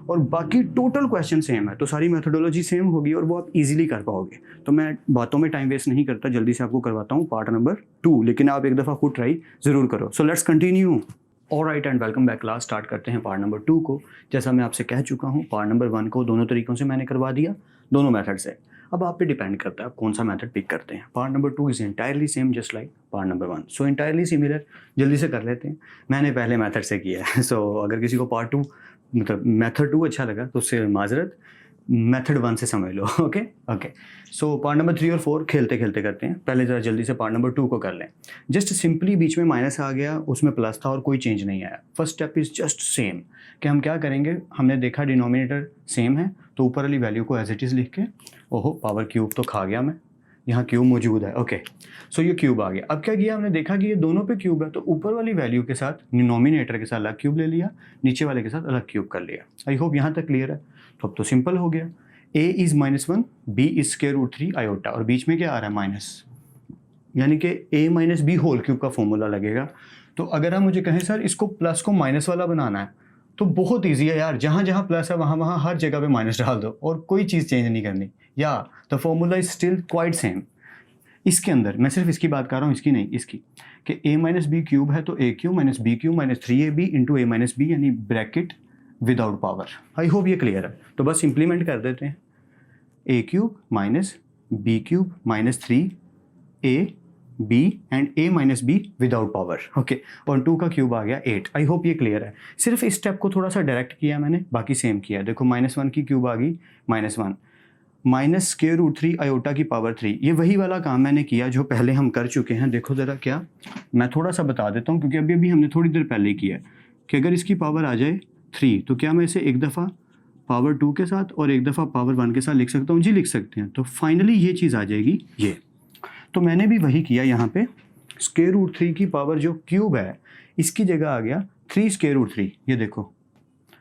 और बाकी टोटल क्वेश्चन सेम है, तो सारी मेथडोलॉजी सेम होगी और वो आप इजीली कर पाओगे। तो मैं बातों में टाइम वेस्ट नहीं करता, जल्दी से आपको करवाता हूँ पार्ट नंबर 2, लेकिन आप एक दफ़ा खुद ट्राई ज़रूर करो। So let's continue. Alright and welcome back class. Start करते हैं पार्ट नंबर 2 को। जैसा मैं आपसे कह चुका हूँ, पार्ट नंबर 1 को दोनों तरीक़ों से मैंने करवा दिया, दोनों मेथड से। अब आप पे डिपेंड करता है आप कौन सा मेथड पिक करते हैं। Part number 2 is entirely same just like part number 1, so entirely similar. जल्दी से कर लेते हैं, मैंने पहले मेथड से किया है। सो अगर किसी को पार्ट 2 मतलब मेथड 2 अच्छा लगा तो उससे माजरत, मेथड 1 से समझ लो। Okay okay. So part number 3 और 4 खेलते खेलते करते हैं। पहले ज़रा जल्दी से पार्ट नंबर 2 को कर लें। जस्ट सिंपली बीच में माइनस आ गया, उसमें प्लस था और कोई चेंज नहीं आया। First step is just same, कि हम क्या करेंगे, हमने देखा डिनोमिनेटर सेम है तो ऊपर वाली वैल्यू को एज इट इज़ लिख के, ओहो पावर क्यूब तो खा गया मैं, यहाँ क्यूब मौजूद है। ओके सो ये क्यूब आ गया। अब क्या किया हमने, देखा कि ये दोनों पे क्यूब है तो ऊपर वाली वैल्यू के साथ डिनोमिनेटर के साथ अलग क्यूब ले लिया, नीचे वाले के साथ अलग क्यूब कर लिया। आई होप यहाँ तक क्लियर है। तो अब तो सिंपल हो गया, a is -1, b is √3 iota, और बीच में क्या आ रहा है माइनस, यानी कि a minus B whole cube का फॉर्मूला लगेगा। तो अगर आप मुझे कहें सर इसको प्लस को माइनस वाला बनाना है, तो बहुत ईजी है यार, जहाँ जहाँ प्लस है वहाँ वहाँ हर जगह पे माइनस डाल दो और कोई चीज़ चेंज नहीं करनी, या the formula is still quite same. इसके अंदर मैं सिर्फ इसकी बात कर रहा हूँ, इसकी नहीं, इसकी, कि a माइनस बी क्यूब है तो a cube minus B cube minus 3ab into a minus B, यानी bracket without power. I hope ये क्लियर है। तो बस इम्प्लीमेंट कर देते हैं, a cube minus B cube minus 3ab and a minus B without power. Okay, और 2 का क्यूब आ गया 8। आई होप ये क्लियर है। सिर्फ इस स्टेप को थोड़ा सा डायरेक्ट किया मैंने, बाकी सेम किया। देखो -1 की क्यूब आ गई -1 माइनस √3 आयोटा की पावर 3। ये वही वाला काम मैंने किया जो पहले हम कर चुके हैं। देखो ज़रा, क्या मैं थोड़ा सा बता देता हूँ, क्योंकि अभी अभी हमने थोड़ी देर पहले किया कि अगर इसकी पावर आ जाए 3 तो क्या मैं इसे एक दफ़ा पावर 2 के साथ और एक दफ़ा पावर 1 के साथ लिख सकता हूँ? जी लिख सकते हैं। तो फाइनली ये चीज़ आ जाएगी ये। तो मैंने भी वही किया, यहाँ पे √3 की पावर जो क्यूब है इसकी जगह आ गया 3 √3, ये देखो,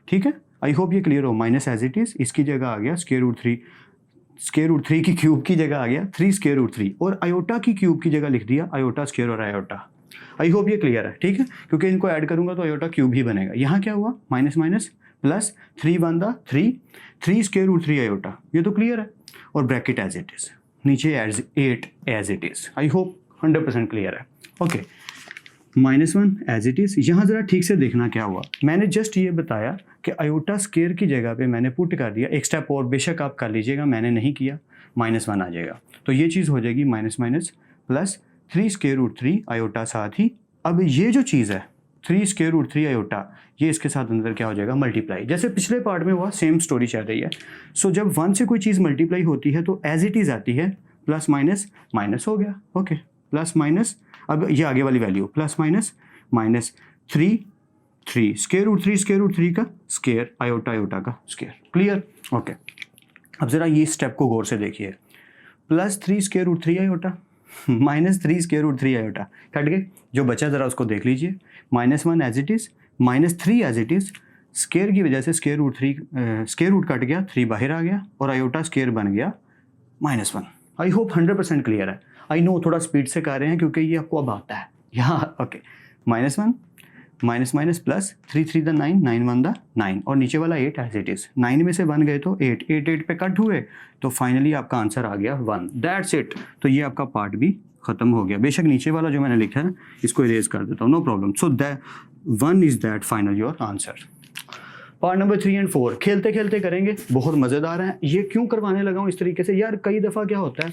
ठीक है। आई होप ये क्लियर हो। माइनस एज इट इज़, इसकी जगह आ गया √3 की क्यूब की जगह आ गया 3 √3, और आयोटा की क्यूब की जगह लिख दिया आयोटा स्क्वायर और आयोटा। आई होप ये क्लियर है, ठीक है, क्योंकि इनको ऐड करूंगा तो आयोटा क्यूब ही बनेगा। यहाँ क्या हुआ, माइनस माइनस प्लस, 3 1 3 3 √3 आयोटा, ये तो क्लियर है, और ब्रैकेट एज इट इज़, नीचे 8 as it is. I hope 100% clear है। Okay, -1 as it is. यहाँ ज़रा ठीक से देखना क्या हुआ, मैंने जस्ट ये बताया कि आयोटा स्केयर की जगह पे मैंने पुट कर दिया, एक स्टेप और बेशक आप कर लीजिएगा, मैंने नहीं किया, -1 आ जाएगा। तो ये चीज़ हो जाएगी minus plus 3 square root 3 iota साथ ही। अब ये जो चीज़ है 3 स्क्वायर रूट 3 आयोटा, ये इसके साथ अंदर क्या हो जाएगा, मल्टीप्लाई। जैसे पिछले पार्ट में हुआ सेम स्टोरी चल रही है। सो जब 1 से कोई चीज़ मल्टीप्लाई होती है तो एज इट इज़ आती है, प्लस माइनस माइनस हो गया। ओके, प्लस माइनस, अब ये आगे वाली value plus minus -3 square root 3 का स्क्वायर, आयोटा का स्क्वायर। क्लियर? ओके, अब ज़रा ये स्टेप को गौर से देखिए, +3 square root 3 iota -3 square root 3 iota cut गए, जो बचा ज़रा उसको देख लीजिए। -1 as it is, -3 as it is, square की वजह से स्क्वायर रूट कट गया, 3 बाहर आ गया और आयोटा स्क्वायर बन गया -1। आई होप 100% क्लियर है। आई नो थोड़ा स्पीड से कर रहे हैं क्योंकि ये आपको अब आता है यहाँ। ओके, -1 माइनस प्लस 3 3 द 9, 9 1 द 9 और नीचे वाला 8 एज इट इज़। 9 में से 1 गए तो 8 पे कट हुए, तो फाइनली आपका आंसर आ गया 1। That's it. तो ये आपका पार्ट भी ख़त्म हो गया। बेशक नीचे वाला जो मैंने लिखा है इसको इरेज कर देता हूँ, no problem. So that 1 is that final your answer. Part number 3 and 4 खेलते खेलते करेंगे, बहुत मज़ेदार है। ये क्यों करवाने लगा हूँ इस तरीके से यार, कई दफ़ा क्या होता है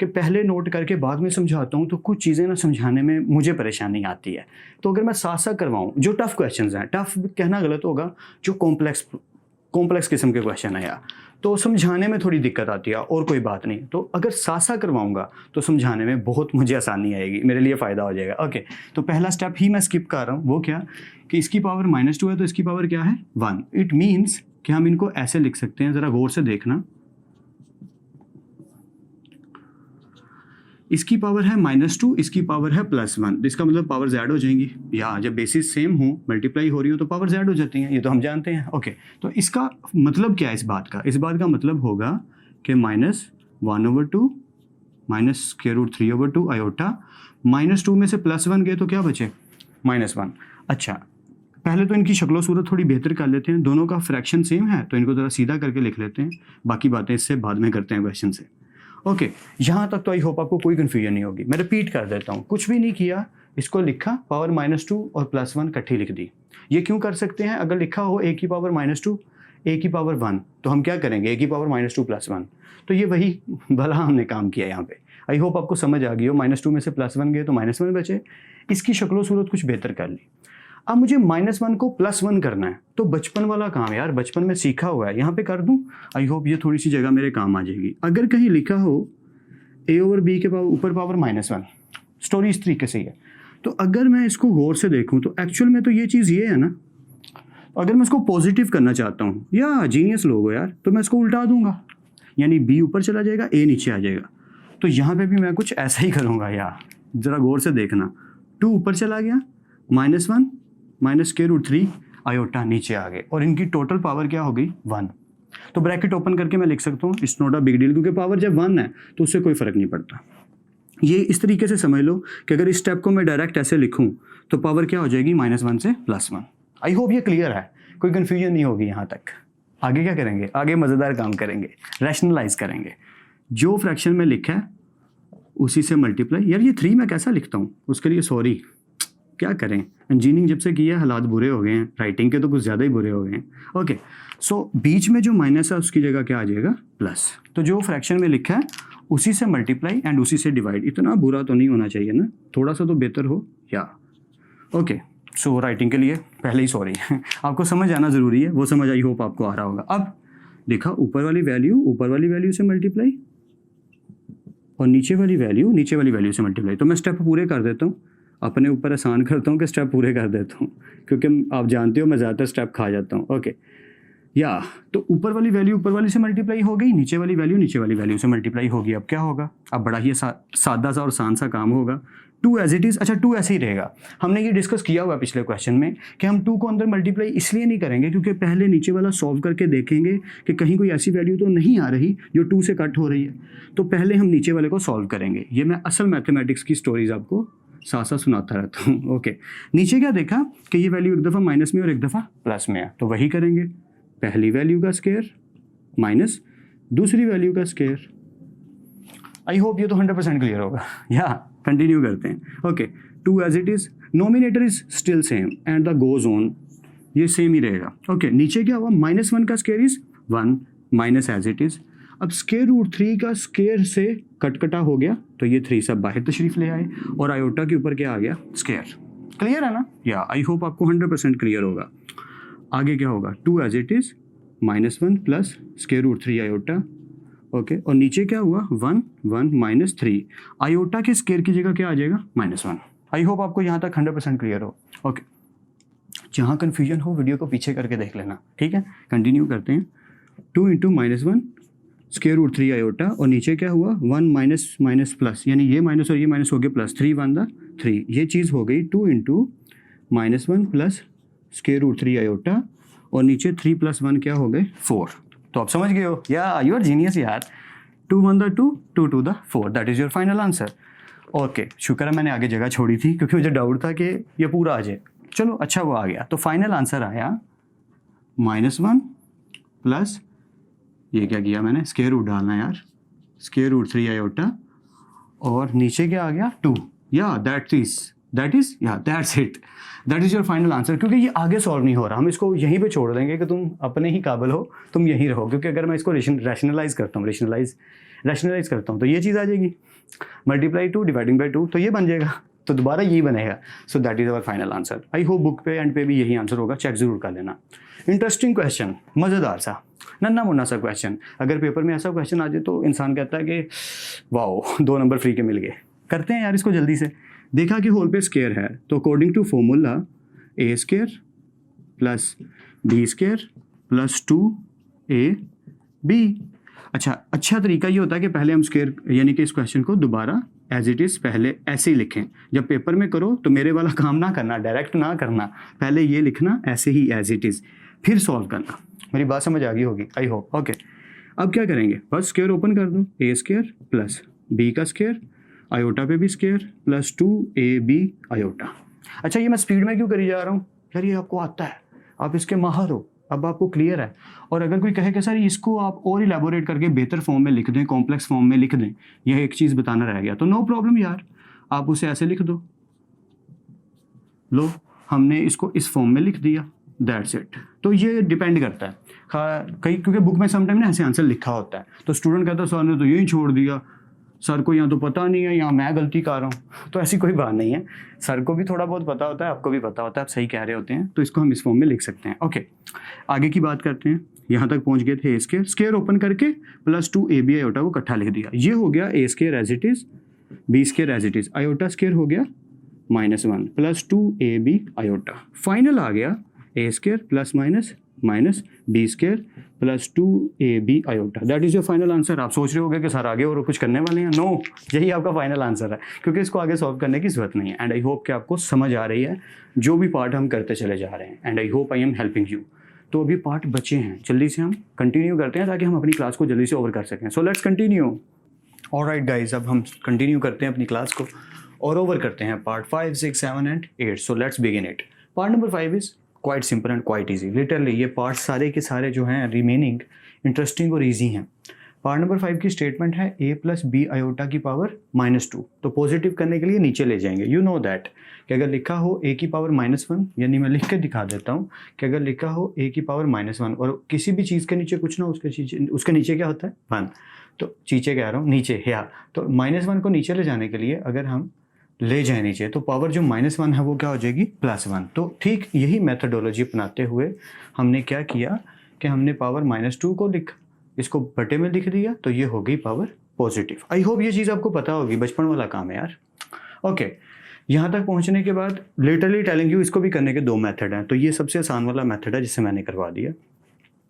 कि पहले नोट करके बाद में समझाता हूँ तो कुछ चीज़ें ना समझाने में मुझे परेशानी आती है। तो अगर मैं साथ साथ करवाऊँ, जो टफ़ क्वेश्चंस हैं, टफ़ कहना गलत होगा, जो कॉम्प्लेक्स किस्म के क्वेश्चन है यार, तो समझाने में थोड़ी दिक्कत आती है और कोई बात नहीं। तो अगर साथ साथ करवाऊँगा तो समझाने में बहुत मुझे आसानी आएगी, मेरे लिए फ़ायदा हो जाएगा। ओके, तो पहला स्टेप ही मैं स्किप कर रहा हूँ, वो क्या कि इसकी पावर -2 है तो इसकी पावर क्या है 1। इट मीन्स कि हम इनको ऐसे लिख सकते हैं, ज़रा गौर से देखना, इसकी पावर है -2, इसकी पावर है +1, इसका मतलब पावर Z हो जाएंगी। या जब बेसिस सेम हो, मल्टीप्लाई हो रही हो तो पावर Z हो जाती हैं, ये तो हम जानते हैं। ओके, तो इसका मतलब क्या है इस बात का? इस बात का मतलब होगा कि -1/2 -√3/2 आयोटा, -2 में से +1 गए तो क्या बचे -1। अच्छा, पहले तो इनकी शक्लो सूरत थोड़ी बेहतर कर लेते हैं, दोनों का फ्रैक्शन सेम है तो इनको ज़रा सीधा करके लिख लेते हैं, बाकी बातें इससे बाद में करते हैं क्वेश्चन से। ओके, यहाँ तक तो आई होप आपको कोई कन्फ्यूजन नहीं होगी। मैं रिपीट कर देता हूँ, कुछ भी नहीं किया, इसको लिखा, पावर -2 और +1 इकट्ठी लिख दी। ये क्यों कर सकते हैं? अगर लिखा हो a की पावर -2 a की पावर 1 तो हम क्या करेंगे, a की पावर -2 +1, तो ये वही भला हमने काम किया यहाँ पे। आई होप आपको समझ आ गई हो। -2 में से +1 गए तो -1 बचे, इसकी शक्लो सूरत कुछ बेहतर कर ली। अब मुझे -1 को +1 करना है, तो बचपन वाला काम यार, बचपन में सीखा हुआ है, यहाँ पे कर दूँ। आई होप ये थोड़ी सी जगह मेरे काम आ जाएगी। अगर कहीं लिखा हो a/b के ऊपर पावर -1, स्टोरी इस तरीके से ही है, तो अगर मैं इसको गौर से देखूँ तो एक्चुअल में तो ये चीज़ ये है ना, अगर मैं इसको पॉजिटिव करना चाहता हूँ, या जीनियस लोग हो यार, तो मैं इसको उल्टा दूंगा, यानी b ऊपर चला जाएगा, a नीचे आ जाएगा। तो यहाँ पे भी मैं कुछ ऐसा ही करूँगा यार, ज़रा गौर से देखना, 2 ऊपर चला गया, -1 -√3 आयोटा नीचे आ गए और इनकी टोटल पावर क्या हो गई 1। तो ब्रैकेट ओपन करके मैं लिख सकता हूँ, it's not a big deal, क्योंकि पावर जब 1 है तो उससे कोई फ़र्क नहीं पड़ता। ये इस तरीके से समझ लो कि अगर इस स्टेप को मैं डायरेक्ट ऐसे लिखूँ तो पावर क्या हो जाएगी -1 से +1। आई होप ये क्लियर है, कोई कन्फ्यूजन नहीं होगी यहाँ तक। आगे क्या करेंगे? आगे मज़ेदार काम करेंगे, रैशनलाइज करेंगे। जो फ्रैक्शन में लिखा है उसी से मल्टीप्लाई। यार ये 3 मैं कैसा लिखता हूँ, उसके लिए सॉरी, क्या करें, इंजीनियरिंग जब से किया हालात बुरे हो गए हैं, राइटिंग के तो कुछ ज़्यादा ही बुरे हो गए हैं। ओके, सो बीच में जो माइनस है उसकी जगह क्या आ जाएगा प्लस। तो जो फ्रैक्शन में लिखा है उसी से मल्टीप्लाई एंड उसी से डिवाइड। इतना बुरा तो नहीं होना चाहिए ना, थोड़ा सा तो बेहतर हो या। ओके, सो राइटिंग के लिए पहले ही सॉरी आपको समझ आना ज़रूरी है, वो समझ आई होप आपको आ रहा होगा। अब देखा, ऊपर वाली वैल्यू से मल्टीप्लाई और नीचे वाली वैल्यू से मल्टीप्लाई। तो मैं स्टेप पूरे कर देता हूँ, अपने ऊपर आसान करता हूँ कि स्टेप पूरे कर देता हूँ, क्योंकि आप जानते हो मैं ज़्यादातर स्टेप खा जाता हूँ। ओके, या तो ऊपर वाली वैल्यू ऊपर वाली से मल्टीप्लाई हो गई, नीचे वाली वैल्यू से मल्टीप्लाई होगी। अब क्या होगा? अब बड़ा ही सादा सा और आसान सा काम होगा। 2 एज इट इज़, अच्छा 2 ऐसे ही रहेगा। हमने ये डिस्कस किया हुआ पिछले क्वेश्चन में कि हम 2 को अंदर मल्टीप्लाई इसलिए नहीं करेंगे क्योंकि पहले नीचे वाला सॉल्व करके देखेंगे कि कहीं कोई ऐसी वैल्यू तो नहीं आ रही जो 2 से कट हो रही है, तो पहले हम नीचे वाले को सॉल्व करेंगे। ये मैं असल मैथमेटिक्स की स्टोरीज आपको साथ साथ सुनाता रहता हूँ। ओके, नीचे क्या देखा कि ये वैल्यू एक दफ़ा माइनस में और एक दफ़ा प्लस में है, तो वही करेंगे, पहली वैल्यू का स्क्वायर माइनस दूसरी वैल्यू का स्क्वायर। आई होप ये तो 100% क्लियर होगा। या कंटिन्यू करते हैं। Okay, 2 as it is, nominator is still same and the goes on, ये सेम ही रहेगा। ओके, नीचे क्या हुआ, -1 का square is 1 minus as it is. अब स्केयर रूट 3 का स्केयर से कटकटा हो गया, तो ये 3 सब बाहर तशरीफ ले आए और आयोटा के ऊपर क्या आ गया, स्केयर। क्लियर है ना? या आई होप आपको 100% क्लियर होगा। आगे क्या होगा, 2 as it is -1 plus square root 3 iota. Okay, और नीचे क्या हुआ, 1 1 माइनस 3, आयोटा के स्केयर की जगह क्या आ जाएगा, -1। आई होप आपको यहाँ तक 100% क्लियर हो। ओके, जहाँ कन्फ्यूजन हो वीडियो को पीछे करके देख लेना, ठीक है। कंटिन्यू करते हैं। 2 इंटू -1 स्केयर रूट 3 आयोटा, और नीचे क्या हुआ, 1 माइनस माइनस प्लस, यानी ये माइनस और ये माइनस हो गया प्लस, 3 1 द 3, ये चीज़ हो गई 2 into -1 plus square root 3 iota, और नीचे 3 + 1 क्या हो गए, 4। तो आप समझ गए हो, या यू आर जीनियस यार। 2 1 the 2, 2 2 the 4, that is your final answer. Okay, शुक्र है मैंने आगे जगह छोड़ी थी, क्योंकि मुझे डाउट था कि ये पूरा आ जाए। चलो अच्छा वो आ गया। तो फाइनल आंसर आया -1 प्लस, ये क्या किया मैंने, स्केयर रूट डालना यार, स्केयर रूट 3 आयोटा, और नीचे क्या आ गया, 2। या that's it, that is your final answer. क्योंकि ये आगे सॉल्व नहीं हो रहा, हम इसको यहीं पे छोड़ देंगे कि तुम अपने ही काबिल हो, तुम यहीं रहो। क्योंकि अगर मैं इसको रैशनलाइज करता हूँ तो ये चीज़ आ जाएगी, मल्टीप्लाई 2 डिवाइडिंग बाई 2, तो ये बन जाएगा, तो दोबारा यही बनेगा। So that is our final answer. I hope book पे एंड पे भी यही आंसर होगा, चेक जरूर कर लेना। इंटरेस्टिंग क्वेश्चन, मज़ेदार सा, नन्ना मुन्ना सा क्वेश्चन। अगर पेपर में ऐसा क्वेश्चन आ जाए तो इंसान कहता है कि वाओ 2 नंबर फ्री के मिल गए। करते हैं यार इसको जल्दी से। देखा कि होल पे स्केयर है, तो according to formula A square plus B square plus 2ab। अच्छा तरीका ये होता है कि पहले हम स्केयर, यानी कि इस क्वेश्चन को दोबारा एज इट इज़ पहले ऐसे ही लिखें। जब पेपर में करो तो मेरे वाला काम ना करना, डायरेक्ट ना करना, पहले ये लिखना ऐसे ही एज इट इज़, फिर सॉल्व करना। मेरी बात समझ आ गई होगी, आई होप। ओके, अब क्या करेंगे, बस स्केयर ओपन कर दो, ए स्केयर प्लस बी का स्केयर, आयोटा पे भी स्केयर प्लस 2ab आयोटा। अच्छा, ये मैं स्पीड में क्यों करी जा रहा हूँ यार, ये आपको आता है, आप इसके माहर हो, अब आपको क्लियर है। और अगर कोई कहे कि सर इसको आप और इलेबोरेट करके बेहतर फॉर्म में लिख दें, कॉम्प्लेक्स फॉर्म में लिख दें, यह एक चीज़ बताना रह गया, तो नो प्रॉब्लम यार, आप उसे ऐसे लिख दो। लो, हमने इसको इस फॉर्म में लिख दिया, दैट्स इट। तो ये डिपेंड करता है कहीं, क्योंकि बुक में समटाइम ना ऐसे आंसर लिखा होता है, तो स्टूडेंट कहता है सर ने तो यही छोड़ दिया, सर को यहाँ तो पता नहीं है, यहाँ मैं गलती कर रहा हूँ। तो ऐसी कोई बात नहीं है, सर को भी थोड़ा बहुत पता होता है, आपको भी पता होता है, आप सही कह रहे होते हैं, तो इसको हम इस फॉर्म में लिख सकते हैं। ओके, आगे की बात करते हैं। यहाँ तक पहुँच गए थे, ए स्केयर ओपन करके प्लस 2ab आयोटा को इकट्ठा लिख दिया, ये हो गया A square as it is, B square as it is, iota square हो गया -1 प्लस 2ab आयोटा। फाइनल आ गया A square plus minus B square plus 2ab iota. That is your final answer. आप सोच रहे होगे कि सर आगे और कुछ करने वाले हैं, नो, यही आपका फाइनल आंसर है, क्योंकि इसको आगे सॉल्व करने की जरूरत नहीं है। एंड आई होप कि आपको समझ आ रही है जो भी पार्ट हम करते चले जा रहे हैं, and I hope I am helping you. तो अभी पार्ट बचे हैं, जल्दी से हम कंटिन्यू करते हैं ताकि हम अपनी क्लास को जल्दी से ओवर कर सकें। So let's continue. Alright guys, अब हम कंटिन्यू करते हैं अपनी क्लास को और ओवर करते हैं part 5, 6, 7 and 8। So let's begin it. Part number 5 is quite simple and quite easy. Literally ये पार्ट सारे के सारे जो हैं रिमेनिंग इंटरेस्टिंग और ईजी हैं। पार्ट नंबर 5 की स्टेटमेंट है a प्लस बी आयोटा की पावर -2। तो पॉजिटिव करने के लिए नीचे ले जाएंगे। यू नो दैट कि अगर लिखा हो a की पावर -1, यानी मैं लिख के दिखा देता हूँ कि अगर लिखा हो a की पावर -1 और किसी भी चीज़ के नीचे कुछ ना उसके नीचे क्या होता है 1, तो नीचे कह रहा हूँ नीचे, या तो -1 को नीचे ले जाने के लिए अगर हम ले जाए नीचे तो पावर जो -1 है वो क्या हो जाएगी +1। तो ठीक यही मेथडोलॉजी अपनाते हुए हमने क्या किया कि हमने पावर -2 को इसको बटे में लिख दिया, तो ये हो गई पावर पॉजिटिव। आई होप ये चीज़ आपको पता होगी, बचपन वाला काम है यार। ओके, यहाँ तक पहुँचने के बाद लिटरली टेलिंग यू, इसको भी करने के 2 मेथड हैं। तो ये सबसे आसान वाला मेथड है जिसे मैंने करवा दिया,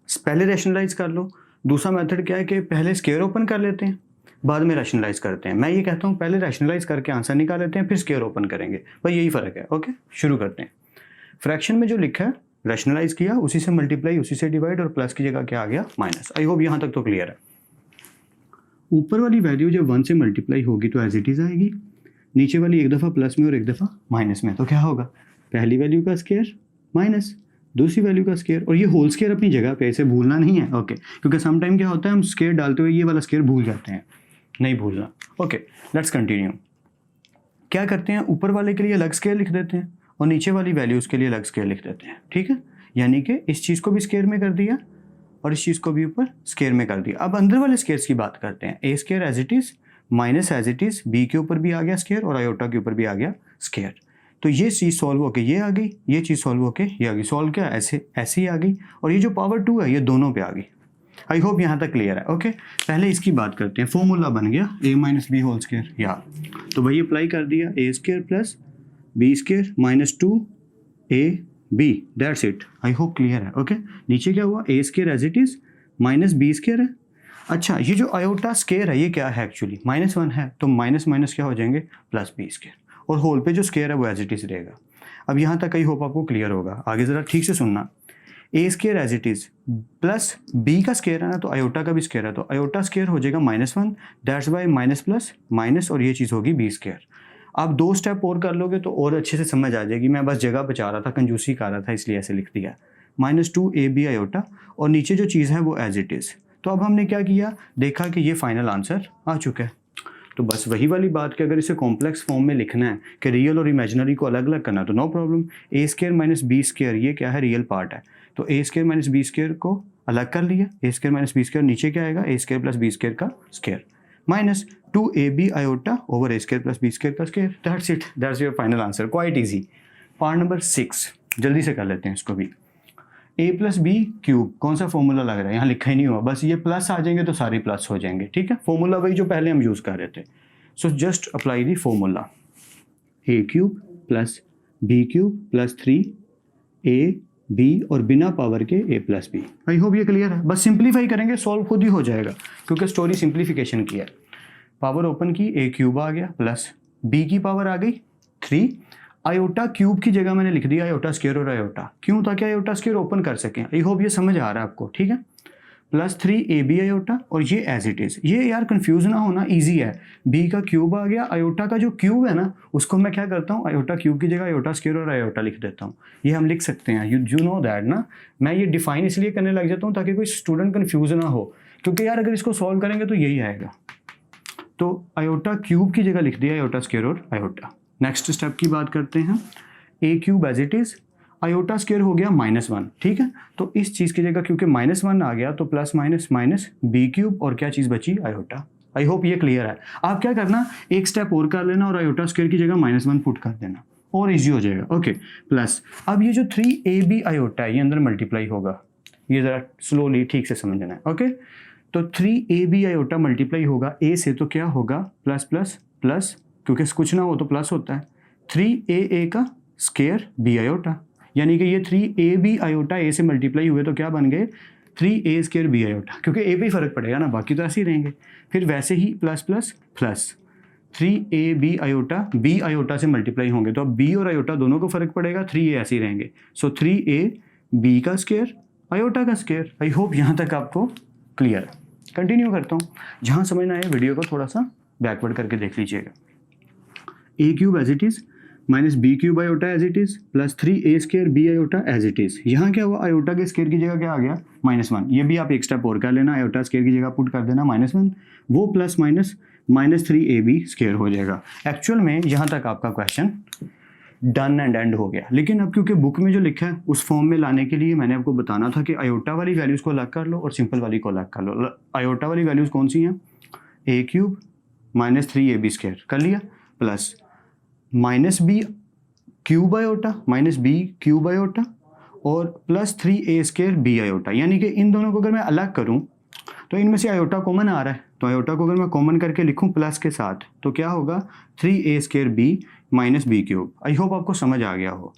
पहले रैशनलाइज कर लो। दूसरा मेथड क्या है कि पहले स्केयर ओपन कर लेते हैं, बाद में रैशनलाइज करते हैं। मैं ये कहता हूँ पहले रैशनलाइज करके आंसर निकाल लेते हैं, फिर स्केयर ओपन करेंगे, बस यही फ़र्क है। ओके, शुरू करते हैं। फ्रैक्शन में जो लिखा है रैशनलाइज किया, उसी से मल्टीप्लाई, उसी से डिवाइड, और प्लस की जगह क्या आ गया माइनस। आई होप यहाँ तक तो क्लियर है। ऊपर वाली वैल्यू जब 1 से मल्टीप्लाई होगी तो एज इट इज़ आएगी, नीचे वाली एक दफ़ा प्लस में और एक दफ़ा माइनस में, तो क्या होगा, पहली वैल्यू का स्केयर माइनस दूसरी वैल्यू का स्केयर, और ये होल स्केयर अपनी जगह पे, इसे भूलना नहीं है। ओके, क्योंकि समटाइम क्या होता है हम स्केयर डालते हुए ये वाला स्केयर भूल जाते हैं, नहीं भूलना। Okay, let's continue. क्या करते हैं, ऊपर वाले के लिए अलग स्केयर लिख देते हैं और नीचे वाली वैल्यूज़ के लिए अलग स्केयर लिख देते हैं, ठीक है। यानी कि इस चीज़ को भी स्केयर में कर दिया और इस चीज़ को भी ऊपर स्केयर में कर दिया। अब अंदर वाले स्केयर्स की बात करते हैं। A square as it is minus as it is B के ऊपर भी आ गया स्केयर और आयोटा के ऊपर भी आ गया स्केयर। तो ये चीज़ सॉल्व होके ये आ गई, ये चीज़ सॉल्व होके ये आ गई। सॉल्व क्या, ऐसे ऐसे ही आ गई और ये जो पावर 2 है ये दोनों पे आ गई। आई होप यहाँ तक क्लियर है। ओके, पहले इसकी बात करते हैं। फॉर्मूला बन गया a minus B whole square, या तो वही अप्लाई कर दिया, A square plus B square minus 2ab, that's it. I hope clear है। ओके, नीचे क्या हुआ, A square as it is minus B square है। अच्छा, ये जो आयोटा स्केयर है ये क्या है, एक्चुअली -1 है, तो माइनस माइनस क्या हो जाएंगे, प्लस बी स्केयर, और होल पे जो स्केयर है वो एज इट इज़ रहेगा। अब यहाँ तक आई होप आपको क्लियर होगा। आगे ज़रा ठीक से सुनना। A square as it is plus B का स्केयर है ना, तो आयोटा का भी स्केयर है, तो आयोटा स्केयर हो जाएगा -1, that's why minus plus minus, और ये चीज़ होगी बी स्केयर। आप 2 स्टेप और कर लोगे तो और अच्छे से समझ आ जाएगी। मैं बस जगह बचा रहा था, कंजूसी कर रहा था, इसलिए ऐसे लिख दिया -2ab आयोटा, और नीचे जो चीज़ है वो एज इट इज़। तो अब हमने क्या किया, देखा कि ये फाइनल आंसर आ चुका है। तो बस वही वाली बात कि अगर इसे कॉम्प्लेक्स फॉर्म में लिखना है कि रियल और इमेजिनरी को अलग अलग करना है, तो no problem. A square minus B square ये क्या है, रियल पार्ट है, तो a square minus B square को अलग कर लिया। A square minus B square, नीचे क्या आएगा, a square plus B square का square minus 2ab iota over a square plus B square का square. That's it, that's your final answer. Quite easy. Part number 6 जल्दी से कर लेते हैं इसको भी। a प्लस बी क्यूब, कौन सा फॉर्मूला लग रहा है, यहाँ लिखा ही नहीं हुआ, बस ये प्लस आ जाएंगे तो सारे प्लस हो जाएंगे, ठीक है। फॉर्मूला वही जो पहले हम यूज़ कर रहे थे। So just apply the formula, a cube plus B cube plus 3ab और बिना पावर के a plus B. I hope ये क्लियर है। बस सिंप्लीफाई करेंगे, सॉल्व खुद ही हो जाएगा, क्योंकि स्टोरी सिंप्लीफिकेशन की है। पावर ओपन की, a क्यूब आ गया प्लस b की पावर आ गई 3, आयोटा क्यूब की जगह मैंने लिख दिया आयोटा स्केयर और आयोटा, क्यों, ताकि आयोटा स्केयर ओपन कर सकें। आई होप ये समझ आ रहा है आपको, ठीक है। प्लस 3ab आयोटा और ये एज इट इज़। ये यार कंफ्यूज ना होना, इजी है। b का क्यूब आ गया, आयोटा का जो क्यूब है ना उसको मैं क्या करता हूँ, आयोटा क्यूब की जगह आयोटा स्केयर और आयोटा लिख देता हूँ। ये हम लिख सकते हैं, यू नो दैट ना। मैं ये डिफाइन इसलिए करने लग जाता हूँ ताकि कोई स्टूडेंट कन्फ्यूज ना हो, क्योंकि यार अगर इसको सॉल्व करेंगे तो यही आएगा। तो आयोटा क्यूब की जगह लिख दिया आयोटा स्केयर और आयोटा। नेक्स्ट स्टेप की बात करते हैं। A cube as it is, iota square हो गया -1, ठीक है। तो इस चीज़ की जगह क्योंकि -1 आ गया तो plus minus minus B cube, और क्या चीज़ बची, आयोटा। आई होप ये क्लियर है। आप क्या करना, एक स्टेप और कर लेना और आयोटा स्केयर की जगह -1 पुट कर देना और इजी हो जाएगा। ओके, प्लस अब ये जो 3ab आयोटा है ये अंदर मल्टीप्लाई होगा, ये ज़रा स्लोली ठीक से समझना है। ओके, तो 3ab आयोटा मल्टीप्लाई होगा a से, तो क्या होगा, प्लस प्लस प्लस, क्योंकि कुछ ना हो तो प्लस होता है, 3a का स्केयर b आयोटा, यानी कि ये 3ab आयोटा a से मल्टीप्लाई हुए तो क्या बन गए, 3a स्केयर b आयोटा, क्योंकि a पे ही फर्क पड़ेगा ना, बाकी तो ऐसे ही रहेंगे। फिर वैसे ही plus plus plus 3ab iota b iota से मल्टीप्लाई होंगे तो अब b और आयोटा दोनों को फर्क पड़ेगा, 3a ऐसे ही रहेंगे। सो 3ab का स्केयर आयोटा का स्केयर। आई होप यहाँ तक आपको क्लियर है। कंटिन्यू करता हूँ, जहाँ समझना है वीडियो को थोड़ा सा बैकवर्ड करके देख लीजिएगा। A cube as it is minus B cube iota as it is plus 3a square b iota as it is. यहाँ क्या हुआ, आयोटा के स्केयर की जगह क्या आ गया, -1। ये भी आप एक स्टेप और कर लेना, आयोटा स्केयर की जगह पुट कर देना -1, वो plus minus minus 3ab square हो जाएगा। एक्चुअल में यहाँ तक आपका क्वेश्चन डन एंड एंड हो गया। लेकिन अब क्योंकि बुक में जो लिखा है उस फॉर्म में लाने के लिए मैंने आपको बताना था कि आयोटा वाली वैल्यूज़ को अलग कर लो और सिंपल वाली को अलग कर लो। आयोटा वाली वैल्यूज़ कौन सी हैं, a cube minus 3ab square कर लिया, plus minus B cube iota minus B cube iota और plus 3a square b iota. यानी कि इन दोनों को अगर मैं अलग करूं तो इनमें से आयोटा कॉमन आ रहा है, तो आयोटा को अगर मैं कॉमन करके लिखूं प्लस के साथ तो क्या होगा, 3a square b minus B cube. I hope आपको समझ आ गया हो।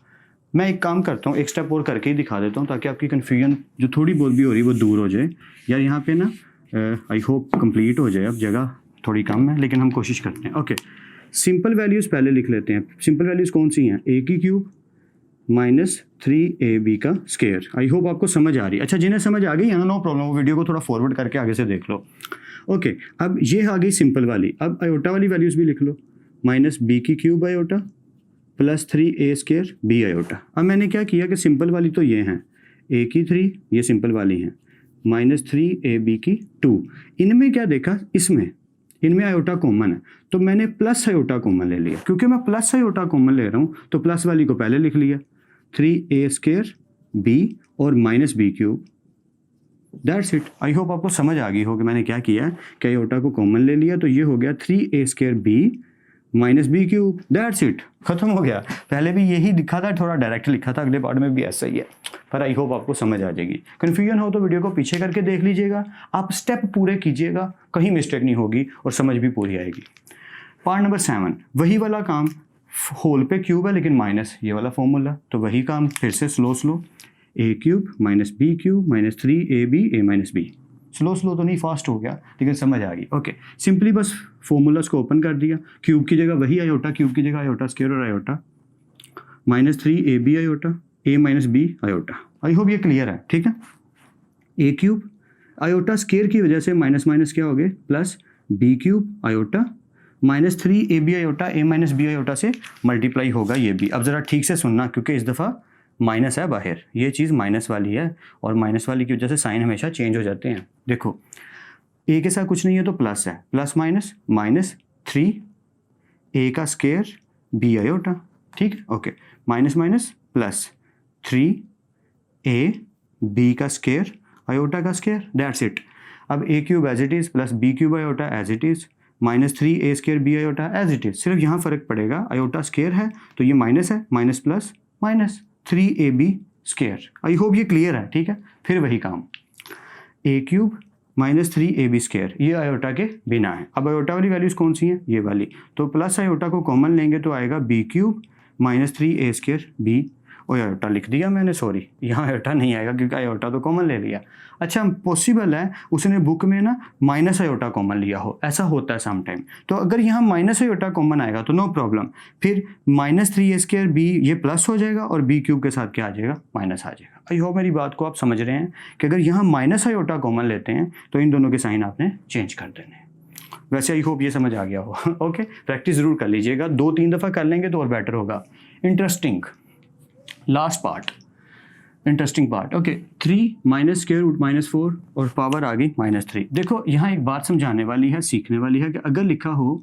मैं एक काम करता हूँ, एक स्टेप और करके ही दिखा देता हूँ ताकि आपकी कन्फ्यूजन जो थोड़ी बहुत भी हो रही है वो दूर हो जाए। यार यहाँ पे ना आई होप कंप्लीट हो जाए। अब जगह थोड़ी कम है लेकिन हम कोशिश करते हैं। ओके, सिंपल वैल्यूज़ पहले लिख लेते हैं। सिंपल वैल्यूज़ कौन सी हैं, a की क्यूब माइनस 3ab का स्केयर। आई होप आपको समझ आ रही है। अच्छा, जिन्हें समझ आ गई है ना, नो प्रॉब्लम, वो वीडियो को थोड़ा फॉरवर्ड करके आगे से देख लो। ओके, अब ये आ गई सिंपल वाली। अब आयोटा वाली वैल्यूज़ भी लिख लो, माइनस b की cube iota plus 3a square b iota. अब मैंने क्या किया कि सिंपल वाली तो ये हैं, a की 3 ये सिंपल वाली हैं, माइनस 3ab की 2। इनमें क्या देखा, इनमें आयोटा कॉमन है, तो मैंने प्लस आयोटा कॉमन ले लिया। क्योंकि मैं प्लस आयोटा कॉमन ले रहा हूँ तो प्लस वाली को पहले लिख लिया, 3a² b और -b³। That's it. I hope आपको समझ आ गई हो कि मैंने क्या किया है कि आयोटा को कॉमन ले लिया, तो ये हो गया 3a² b -b³। That's it, खत्म हो गया। पहले भी यही लिखा था, थोड़ा डायरेक्ट लिखा था, अगले पार्ट में भी ऐसा ही है, पर आई होप आपको समझ आ जाएगी। कन्फ्यूजन हो तो वीडियो को पीछे करके देख लीजिएगा, आप स्टेप पूरे कीजिएगा, कहीं मिस्टेक नहीं होगी और समझ भी पूरी आएगी। पार्ट नंबर 7, वही वाला काम, होल पे क्यूब है लेकिन माइनस ये वाला फॉर्मूला, तो वही काम फिर से slow a³ -b³ -3ab a b। Slow तो नहीं, फास्ट हो गया लेकिन समझ आ गई। ओके, सिंपली बस फॉर्मूलास को ओपन कर दिया, क्यूब की जगह वही आयोटा, क्यूब की जगह आयोटा स्क्वायर और iota, -3ab iota a b iota. I hope ये क्लियर है, ठीक है। a³ आयोटा स्क्वायर की वजह से माइनस माइनस क्या हो गए plus, b³ iota -3ab iota a b iota से मल्टीप्लाई होगा ये भी। अब ज़रा ठीक से सुनना, क्योंकि इस दफ़ा माइनस है बाहर, ये चीज़ माइनस वाली है और माइनस वाली की वजह से साइन हमेशा चेंज हो जाते हैं। देखो a के साथ कुछ नहीं है तो प्लस है, प्लस -3 a का स्क्वायर b आयोटा, ठीक है। Okay, minus minus plus 3a b का स्क्वायर आयोटा का स्क्वायर, दैट्स इट। अब a³ as it is plus b³ iota as it is -3a² b iota as it is. सिर्फ यहाँ फ़र्क पड़ेगा, आयोटा स्क्वायर है तो ये माइनस है, minus plus minus 3ab square. I hope ये क्लियर है, ठीक है। फिर वही काम, a³ -3ab स्क्वायर, ये आयोटा के बिना है। अब आयोटा वाली वैल्यूज़ कौन सी हैं, ये वाली, तो प्लस आयोटा को कॉमन लेंगे तो आएगा b³ -3a² b, और आयोटा लिख दिया मैंने, सॉरी यहाँ आयोटा नहीं आएगा क्योंकि आयोटा तो कॉमन ले लिया। अच्छा, पॉसिबल है उसने बुक में ना माइनस आयोटा कॉमन लिया हो, ऐसा होता है सम टाइम, तो अगर यहाँ माइनस आयोटा कॉमन आएगा तो नो प्रॉब्लम, फिर -3a² b ये प्लस हो जाएगा और b³ के साथ क्या आ जाएगा, माइनस आ जाएगा। आई होप मेरी बात को आप समझ रहे हैं कि अगर यहाँ माइनस आयोटा कॉमन लेते हैं तो इन दोनों के साइन आपने चेंज कर देने। वैसे आई होप ये समझ आ गया हो। ओके, प्रैक्टिस ज़रूर कर लीजिएगा, 2-3 दफ़ा कर लेंगे तो और बेटर होगा। Interesting last part, interesting part. Okay, 3 -√-4 और पावर आ गई -3। देखो यहाँ एक बात समझाने वाली है, सीखने वाली है कि अगर लिखा हो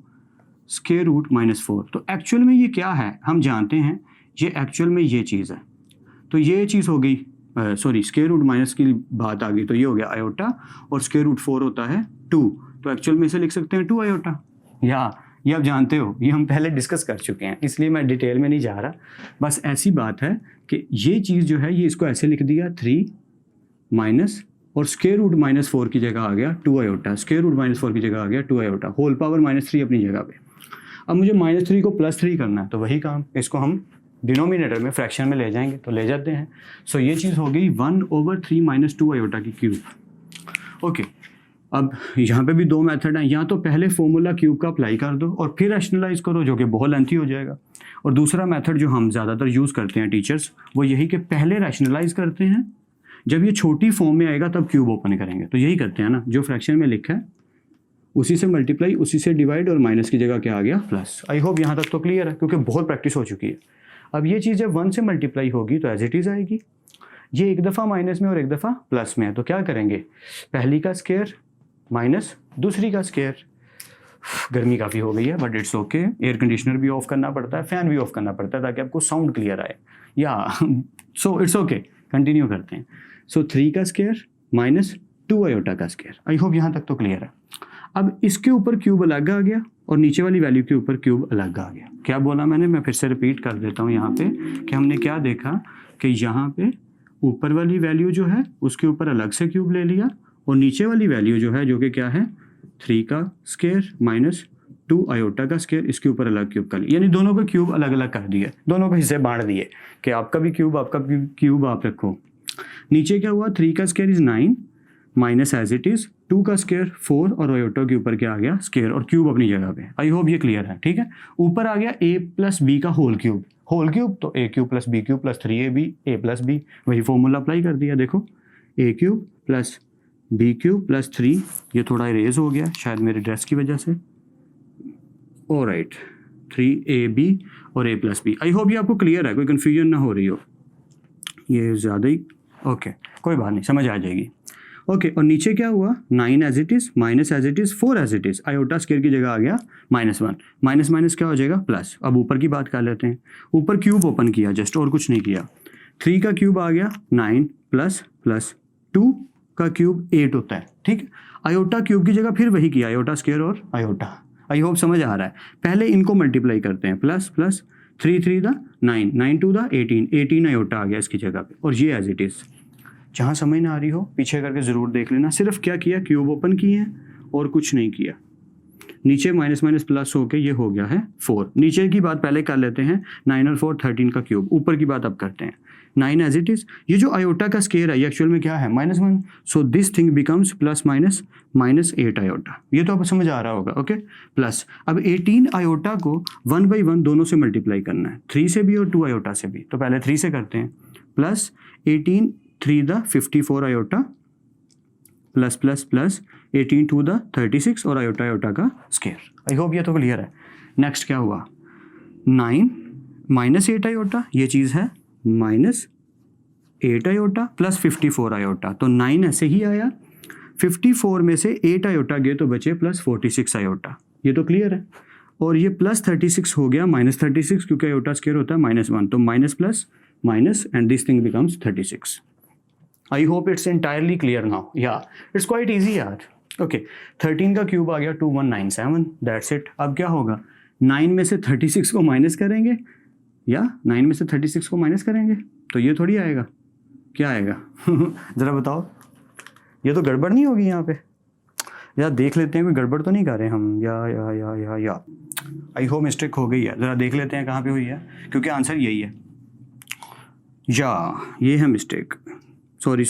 √-4 तो एक्चुअल में ये क्या है हम जानते हैं, ये एक्चुअल में ये चीज़ है, तो ये चीज़ हो गई, सॉरी √- की बात आ गई, तो ये हो गया आयोटा और √4 होता है 2, तो एक्चुअल में इसे लिख सकते हैं 2 आयोटा। या ये आप जानते हो, ये हम पहले डिस्कस कर चुके हैं, इसलिए मैं डिटेल में नहीं जा रहा। बस ऐसी बात है कि ये चीज़ जो है ये इसको ऐसे लिख दिया 3 माइनस और √-4 की जगह आ गया 2 आयोटा, √-4 की जगह आ गया 2 आयोटा, होल पावर -3 अपनी जगह पे। अब मुझे -3 को +3 करना है, तो वही काम, इसको हम डिनोमिनेटर में फ्रैक्शन में ले जाएंगे, तो ले जाते हैं। सो ये चीज़ हो गई 1/3 - 2 आयोटा की क्यूब। ओके, अब यहाँ पे भी 2 मेथड हैं, या तो पहले फॉर्मूला क्यूब का अप्लाई कर दो और फिर रैशनलाइज करो, जो कि बहुत लेंथी हो जाएगा। और दूसरा मेथड जो हम ज़्यादातर यूज़ करते हैं टीचर्स, वो यही कि पहले रैशनलाइज करते हैं, जब ये छोटी फॉर्म में आएगा तब क्यूब ओपन करेंगे। तो यही करते हैं ना, जो फ्रैक्शन में लिखा है उसी से मल्टीप्लाई, उसी से डिवाइड और माइनस की जगह क्या आ गया प्लस। आई होप यहाँ तक तो क्लियर है, क्योंकि बहुत प्रैक्टिस हो चुकी है। अब ये चीज़ जब 1 से मल्टीप्लाई होगी तो एज इट इज़ आएगी, ये एक दफ़ा माइनस में और एक दफ़ा प्लस में है, तो क्या करेंगे, पहली का स्क्वायर माइनस दूसरी का स्क्वायर। गर्मी काफ़ी हो गई है but it's okay, air conditioner भी ऑफ करना पड़ता है, फ़ैन भी ऑफ करना पड़ता है ताकि आपको साउंड क्लियर आए, या सो इट्स ओके, कंटिन्यू करते हैं। सो 3 का स्क्वायर माइनस 2 आयोटा का स्क्वायर। आई होप यहाँ तक तो क्लियर है। अब इसके ऊपर क्यूब अलग आ गया और नीचे वाली वैल्यू के ऊपर क्यूब अलग आ गया। क्या बोला मैंने, मैं फिर से रिपीट कर देता हूँ यहाँ पे कि हमने क्या देखा कि यहाँ पे ऊपर वाली वैल्यू जो है उसके ऊपर अलग से क्यूब ले लिया और नीचे वाली वैल्यू जो है, जो कि क्या है 3 का स्क्वायर माइनस 2 आयोटा का स्क्वायर, इसके ऊपर अलग क्यूब कर लिया, यानी दोनों के क्यूब अलग अलग कर दिए, दोनों को हिस्से बांट दिए कि आपका भी क्यूब आपका क्यूब आप रखो। नीचे क्या हुआ, 3 का square is 9 minus as it is 2 का स्क्वायर 4 और आयोटा के ऊपर क्या आ गया स्क्वायर और क्यूब अपनी जगह पे। आई होप ये क्लियर है, ठीक है। ऊपर आ गया a प्लस बी का होल क्यूब तो a³ plus b³ plus 3ab a plus b, वही फॉर्मूला अप्लाई कर दिया। देखो a³ प्लस b³ प्लस 3, ये थोड़ा इरेज हो गया शायद मेरे ड्रेस की वजह से, ऑलराइट 3ab और a plus b। I hope ये आपको क्लियर है, कोई कन्फ्यूजन ना हो रही हो, ये ज़्यादा ही ओके कोई बात नहीं, समझ आ जाएगी। ओके, और नीचे क्या हुआ, 9 as it is minus as it is 4 as it is, iota square की जगह आ गया -1, माइनस माइनस क्या हो जाएगा प्लस। अब ऊपर की बात कर लेते हैं, ऊपर क्यूब ओपन किया जस्ट, और कुछ नहीं किया। 3 का क्यूब आ गया 9 प्लस प्लस 2 का क्यूब 8 होता है, ठीक है। आयोटा क्यूब की जगह फिर वही किया, आयोटा स्क्वायर और आयोटा। आई होप समझ आ रहा है। पहले इनको मल्टीप्लाई करते हैं, प्लस प्लस 3 3 द 9, 9 2 द 18, 18 आयोटा आ गया इसकी जगह पे, और ये एज इट इज़। जहाँ समझ ना आ रही हो पीछे करके ज़रूर देख लेना। सिर्फ क्या किया, क्यूब ओपन किए हैं और कुछ नहीं किया। नीचे माइनस माइनस प्लस होके ये हो गया है 4। नीचे की बात पहले कर लेते हैं, 9 और 4 13 का क्यूब। ऊपर की बात अब करते हैं, 9 एज इट इज़। ये जो आयोटा का स्क्वायर है ये एक्चुअल में क्या है, -1, so this thing becomes plus minus -8 iota. ये तो अब समझ आ रहा होगा, ओके। प्लस अब 18 आयोटा को 1/1 दोनों से मल्टीप्लाई करना है, 3 से भी और 2 आयोटा से भी। तो पहले 3 से करते हैं, plus 18 3 the 54 iota, plus plus plus 18 2 the 36 और आयोटा आयोटा का स्क्वायर। आई होप ये तो क्लियर है। नेक्स्ट क्या हुआ, 9 -8 आयोटा, ये चीज़ है -8 आयोटा प्लस 54 आयोटा। तो 9 ऐसे ही आया, 54 में से 8 आयोटा गए तो बचे प्लस 46 आयोटा। ये तो क्लियर है। और ये प्लस 36 हो गया -36, क्योंकि आयोटा स्क्वायर होता है -1, तो minus plus minus and this thing becomes 36। I hope it's entirely clear now. या इट्स क्वाइट ईजी यार। ओके, 13 का क्यूब आ गया 2197, दैट्स इट। अब क्या होगा, 9 में से 36 को माइनस करेंगे, या 9 में से 36 को माइनस करेंगे तो ये थोड़ी आएगा, क्या आएगा ज़रा बताओ। ये तो गड़बड़ नहीं होगी यहाँ पे यार, देख लेते हैं कोई गड़बड़ तो नहीं कर रहे हम। या आई होप मिस्टेक हो गई है, ज़रा देख लेते हैं कहाँ पे हुई है, क्योंकि आंसर यही है। या ये है मिस्टेक, सॉरी,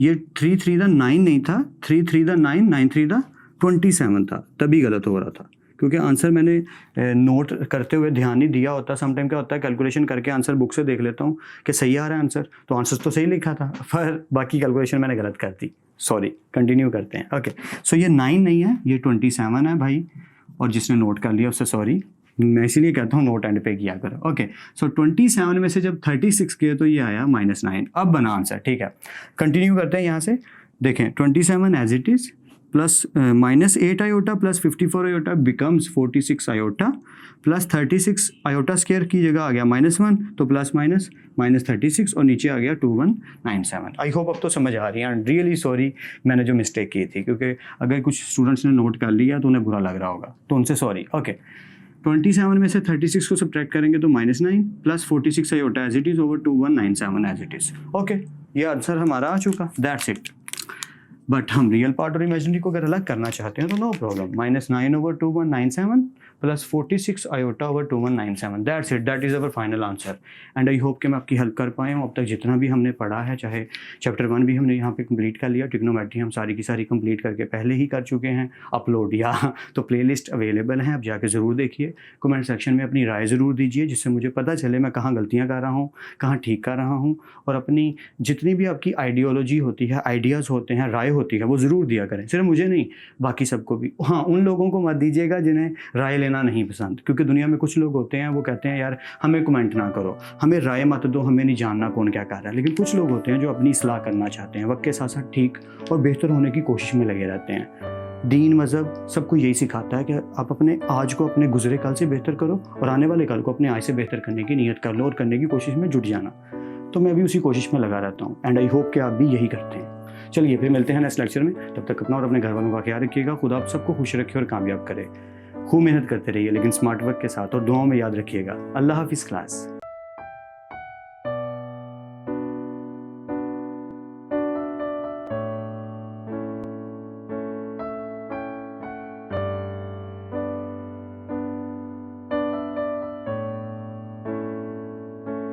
ये 3 3 द 9 नहीं था, 3 3 द 9, 9 3 द 27 था, तभी गलत हो रहा था। क्योंकि आंसर मैंने नोट करते हुए ध्यान नहीं दिया होता। समटाइम क्या होता है, कैलकुलेशन करके आंसर बुक से देख लेता हूँ कि सही आ रहा है आंसर, तो आंसर तो सही लिखा था, पर बाकी कैलकुलेशन मैंने गलत कर दी। सॉरी, कंटिन्यू करते हैं। ओके, सो ये 9 नहीं है, ये 27 है भाई, और जिसने नोट कर लिया उससे सॉरी, मैं इसीलिए कहता हूँ नोट एंड पे किया करो। ओके, सो 27 में से जब 36 किए तो ये आया -9। अब बना आंसर, ठीक है। कंटिन्यू करते हैं यहाँ से, देखें 27 as it is plus -8 iota plus 54 iota becomes 46 iota plus 36 iota square की जगह आ गया -1, तो प्लस माइनस -36 और नीचे आ गया 2197। आई होप अब तो समझ आ रही है। एंड रियली सॉरी मैंने जो मिस्टेक की थी, क्योंकि अगर कुछ स्टूडेंट्स ने नोट कर लिया तो उन्हें बुरा लग रहा होगा, तो उनसे सॉरी। ओके, 27 में से 36 को सब्ट्रैक्ट करेंगे तो -9 plus 46 iota as it is over 2197 as it is. Okay, ये आंसर हमारा आ चुका, दैट्स इट। बट हम रियल पार्ट और इमेजिनरी को अगर अलग करना चाहते हैं तो no problem, -9 over 2197 plus 46 iota over 2197, that's it, that is our final answer. And I hope कि मैं आपकी हेल्प कर पाया हूँ। अब तक जितना भी हमने पढ़ा है, चाहे चैप्टर 1 भी हमने यहाँ पे कंप्लीट कर लिया, ट्रिग्नोमेट्री हम सारी की सारी कंप्लीट करके पहले ही कर चुके हैं अपलोड, या तो प्लेलिस्ट अवेलेबल हैं, आप जाके ज़रूर देखिए। कमेंट सेक्शन में अपनी राय ज़रूर दीजिए, जिससे मुझे पता चले मैं कहाँ गलतियाँ कर रहा हूँ, कहाँ ठीक कर रहा हूँ। और अपनी जितनी भी आपकी आइडियोलॉजी होती है, आइडियाज़ होते हैं, राय होती है, वो ज़रूर दिया करें, सिर्फ मुझे नहीं बाकी सबको भी। हाँ, उन लोगों को मत दीजिएगा जिन्हें राय लेना नहीं पसंद, क्योंकि दुनिया में कुछ लोग होते हैं वो कहते हैं यार हमें कमेंट ना करो, हमें राय मत दो, हमें नहीं जानना कौन क्या कर रहा है। लेकिन कुछ लोग होते हैं जो अपनी इस्लाह करना चाहते हैं, वक्त के साथ साथ ठीक और बेहतर होने की कोशिश में लगे रहते हैं। दीन मज़हब सबको यही सिखाता है कि आप अपने आज को अपने गुजरे कल से बेहतर करो और आने वाले कल को अपने आज से बेहतर करने की नीयत कर लो और करने की कोशिश में जुट जाना। तो मैं भी उसी कोशिश में लगा रहता हूँ, एंड आई होप कि आप भी यही करते हैं। चलिए फिर मिलते हैं नेक्स्ट लेक्चर में, तब तक अपना और अपने घर वालों का ख्याल रखिएगा। खुदा आप सबको खुश रखे और कामयाब करे। खूब मेहनत करते रहिए, लेकिन स्मार्ट वर्क के साथ, और दुआओं में याद रखिएगा। अल्लाह हाफिज़ क्लास।